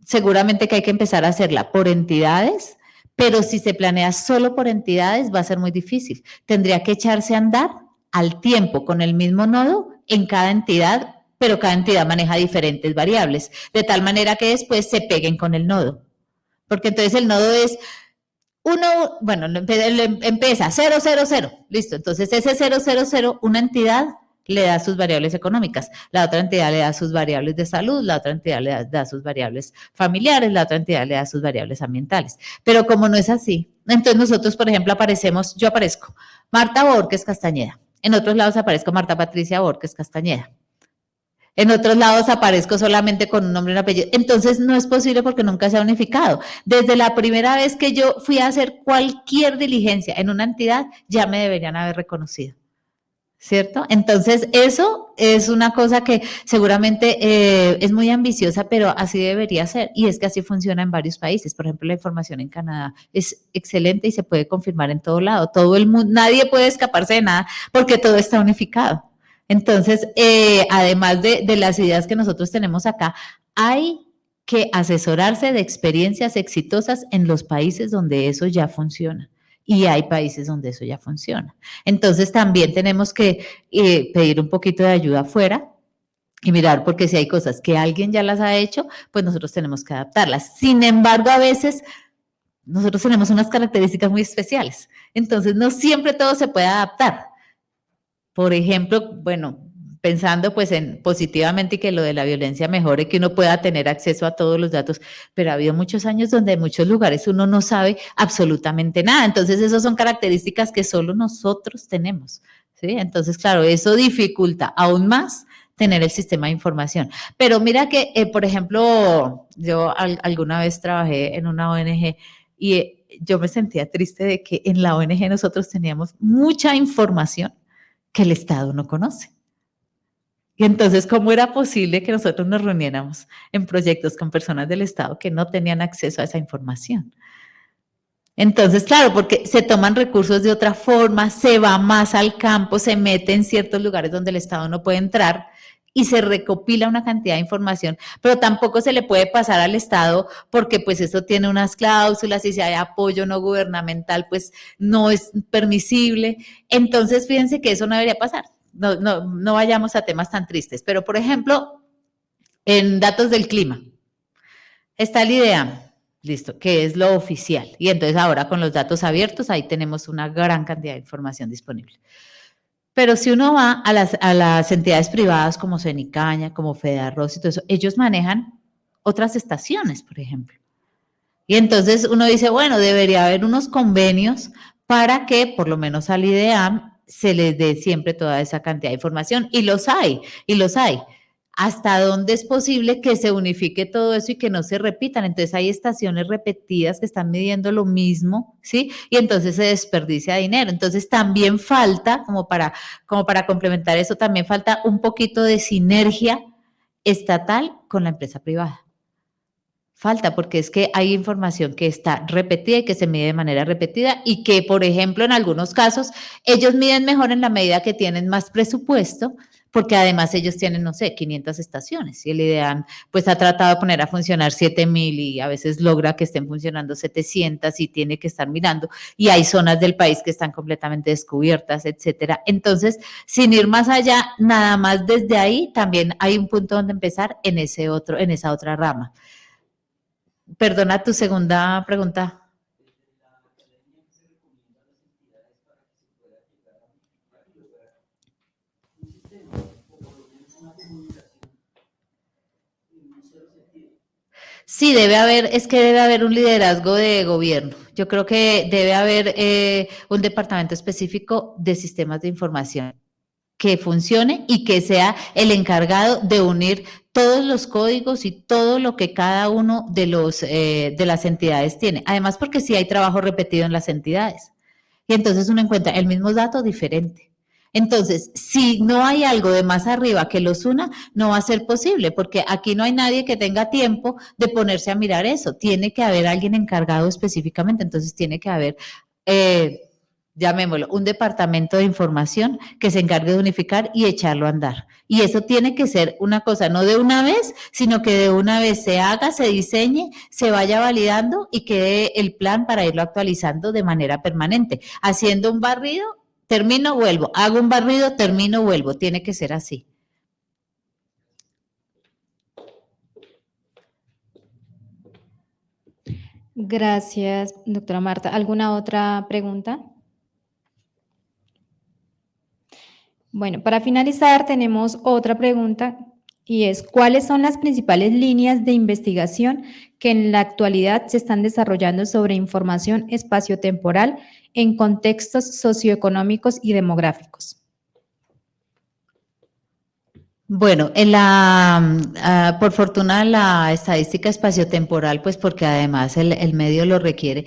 seguramente que hay que empezar a hacerla por entidades, pero si se planea solo por entidades va a ser muy difícil. Tendría que echarse a andar al tiempo con el mismo nodo en cada entidad, pero cada entidad maneja diferentes variables, de tal manera que después se peguen con el nodo. Porque entonces el nodo es empieza 0, 0, 0, listo. Entonces ese 0, 0, 0, una entidad le da sus variables económicas, la otra entidad le da sus variables de salud, la otra entidad le da sus variables familiares, la otra entidad le da sus variables ambientales. Pero como no es así, entonces nosotros, por ejemplo, yo aparezco Marta Borges Castañeda, en otros lados aparezco Marta Patricia Borges Castañeda, en otros lados aparezco solamente con un nombre y un apellido. Entonces no es posible porque nunca se ha unificado. Desde la primera vez que yo fui a hacer cualquier diligencia en una entidad, ya me deberían haber reconocido. ¿Cierto? Entonces, eso es una cosa que seguramente es muy ambiciosa, pero así debería ser. Y es que así funciona en varios países. Por ejemplo, la información en Canadá es excelente y se puede confirmar en todo lado. Todo el mundo, nadie puede escaparse de nada porque todo está unificado. Entonces, además de las ideas que nosotros tenemos acá, hay que asesorarse de experiencias exitosas en los países donde eso ya funciona. Y hay países donde eso ya funciona. Entonces también tenemos que pedir un poquito de ayuda afuera y mirar, porque si hay cosas que alguien ya las ha hecho, pues nosotros tenemos que adaptarlas. Sin embargo, a veces nosotros tenemos unas características muy especiales. Entonces no siempre todo se puede adaptar. Por ejemplo, bueno, pensando pues en positivamente y que lo de la violencia mejore, que uno pueda tener acceso a todos los datos, pero ha habido muchos años donde en muchos lugares uno no sabe absolutamente nada. Entonces, esas son características que solo nosotros tenemos, ¿sí? Entonces, claro, eso dificulta aún más tener el sistema de información. Pero mira que, por ejemplo, yo alguna vez trabajé en una ONG y yo me sentía triste de que en la ONG nosotros teníamos mucha información que el Estado no conoce. Y entonces, ¿cómo era posible que nosotros nos reuniéramos en proyectos con personas del Estado que no tenían acceso a esa información? Entonces, claro, porque se toman recursos de otra forma, se va más al campo, se mete en ciertos lugares donde el Estado no puede entrar y se recopila una cantidad de información, pero tampoco se le puede pasar al Estado porque pues eso tiene unas cláusulas y si hay apoyo no gubernamental pues no es permisible. Entonces, fíjense que eso no debería pasar. no vayamos a temas tan tristes, pero por ejemplo, en datos del clima, está el IDEAM, listo, que es lo oficial. Y entonces ahora con los datos abiertos, ahí tenemos una gran cantidad de información disponible. Pero si uno va a las entidades privadas como Cenicaña, como Fedearroz y todo eso, ellos manejan otras estaciones, por ejemplo. Y entonces uno dice, bueno, debería haber unos convenios para que por lo menos al IDEAM se les dé siempre toda esa cantidad de información. Y los hay, y los hay. ¿Hasta dónde es posible que se unifique todo eso y que no se repitan? Entonces hay estaciones repetidas que están midiendo lo mismo, ¿sí? Y entonces se desperdicia dinero. Entonces también falta, como para complementar eso, también falta un poquito de sinergia estatal con la empresa privada. Falta, porque es que hay información que está repetida y que se mide de manera repetida y que, por ejemplo, en algunos casos, ellos miden mejor en la medida que tienen más presupuesto, porque además ellos tienen, no sé, 500 estaciones y el IDEAM pues ha tratado de poner a funcionar 7,000 y a veces logra que estén funcionando 700 y tiene que estar mirando y hay zonas del país que están completamente descubiertas, etcétera. Entonces, sin ir más allá, nada más desde ahí también hay un punto donde empezar en esa otra rama. Perdona tu segunda pregunta. Sí, debe haber un liderazgo de gobierno. Yo creo que debe haber un departamento específico de sistemas de información que funcione y que sea el encargado de unir todos los códigos y todo lo que cada uno de las entidades tiene. Además, porque sí hay trabajo repetido en las entidades. Y entonces uno encuentra el mismo dato diferente. Entonces, si no hay algo de más arriba que los una, no va a ser posible, porque aquí no hay nadie que tenga tiempo de ponerse a mirar eso. Tiene que haber alguien encargado específicamente, entonces tiene que haber, llamémoslo, un departamento de información que se encargue de unificar y echarlo a andar. Y eso tiene que ser una cosa, no de una vez, sino que de una vez se haga, se diseñe, se vaya validando y quede el plan para irlo actualizando de manera permanente. Haciendo un barrido, termino, vuelvo. Hago un barrido, termino, vuelvo. Tiene que ser así. Gracias, doctora Marta. ¿Alguna otra pregunta? Bueno, para finalizar tenemos otra pregunta y es, ¿cuáles son las principales líneas de investigación que en la actualidad se están desarrollando sobre información espaciotemporal en contextos socioeconómicos y demográficos? Bueno, por fortuna la estadística espaciotemporal, pues porque además el medio lo requiere,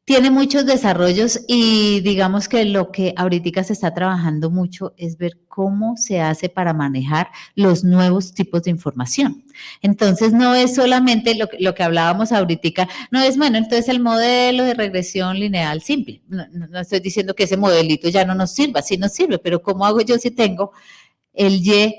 tiene muchos desarrollos y digamos que lo que ahorita se está trabajando mucho es ver cómo se hace para manejar los nuevos tipos de información. Entonces, no es solamente lo que hablábamos ahorita, no es, bueno, entonces el modelo de regresión lineal simple. No estoy diciendo que ese modelito ya no nos sirva, sí nos sirve, pero ¿cómo hago yo si tengo el Y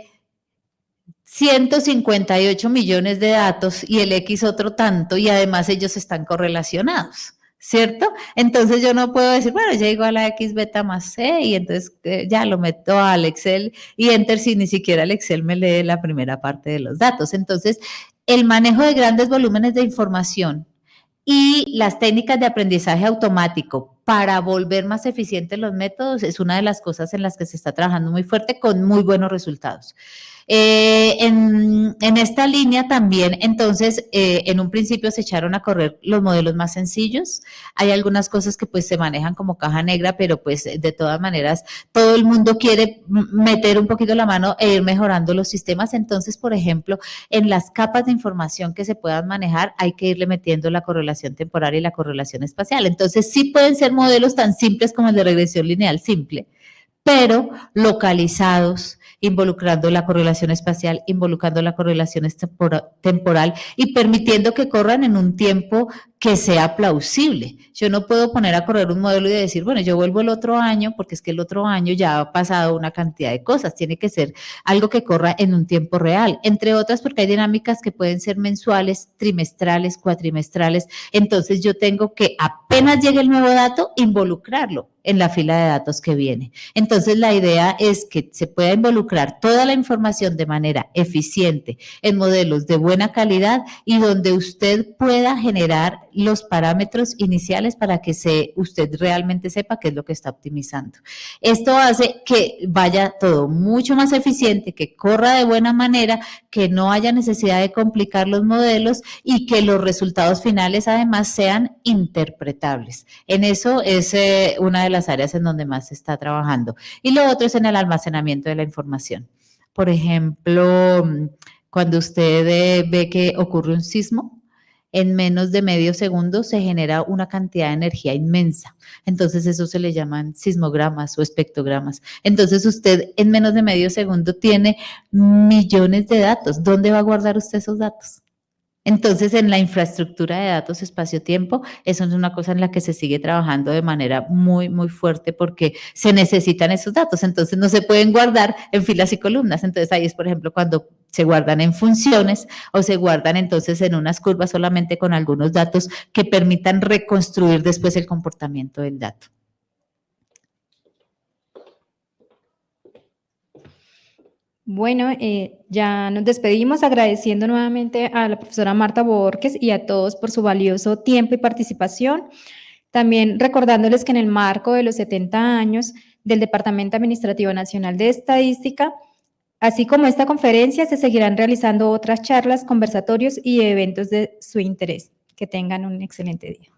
158 millones de datos y el X otro tanto y además ellos están correlacionados? ¿Cierto? Entonces yo no puedo decir, bueno, ya igual a X beta más C y entonces ya lo meto al Excel y Enter si ni siquiera el Excel me lee la primera parte de los datos. Entonces, el manejo de grandes volúmenes de información y las técnicas de aprendizaje automático para volver más eficientes los métodos es una de las cosas en las que se está trabajando muy fuerte con muy buenos resultados. En esta línea también, entonces, en un principio se echaron a correr los modelos más sencillos. Hay algunas cosas que pues se manejan como caja negra, pero pues de todas maneras todo el mundo quiere meter un poquito la mano e ir mejorando los sistemas. Entonces, por ejemplo, en las capas de información que se puedan manejar, hay que irle metiendo la correlación temporal y la correlación espacial. Entonces, sí pueden ser modelos tan simples como el de regresión lineal simple, pero localizados, involucrando la correlación espacial, involucrando la correlación temporal y permitiendo que corran en un tiempo que sea plausible. Yo no puedo poner a correr un modelo y decir, bueno, yo vuelvo el otro año, porque es que el otro año ya ha pasado una cantidad de cosas. Tiene que ser algo que corra en un tiempo real, entre otras porque hay dinámicas que pueden ser mensuales, trimestrales, cuatrimestrales. Entonces yo tengo que, apenas llegue el nuevo dato, involucrarlo. en la fila de datos que viene. Entonces, la idea es que se pueda involucrar toda la información de manera eficiente en modelos de buena calidad y donde usted pueda generar los parámetros iniciales para que usted realmente sepa qué es lo que está optimizando. Esto hace que vaya todo mucho más eficiente, que corra de buena manera, que no haya necesidad de complicar los modelos y que los resultados finales además sean interpretables. En eso es una de las áreas en donde más se está trabajando. Y lo otro es en el almacenamiento de la información. Por ejemplo, cuando usted ve que ocurre un sismo, en menos de medio segundo se genera una cantidad de energía inmensa. Entonces, eso se le llaman sismogramas o espectrogramas. Entonces, usted en menos de medio segundo tiene millones de datos. ¿Dónde va a guardar usted esos datos? Entonces, en la infraestructura de datos espacio-tiempo, eso es una cosa en la que se sigue trabajando de manera muy, muy fuerte porque se necesitan esos datos. Entonces, no se pueden guardar en filas y columnas. Entonces, ahí es, por ejemplo, cuando se guardan en funciones o se guardan entonces en unas curvas solamente con algunos datos que permitan reconstruir después el comportamiento del dato. Bueno, ya nos despedimos agradeciendo nuevamente a la profesora Marta Borges y a todos por su valioso tiempo y participación. También recordándoles que en el marco de los 70 años del Departamento Administrativo Nacional de Estadística, así como esta conferencia, se seguirán realizando otras charlas, conversatorios y eventos de su interés. Que tengan un excelente día.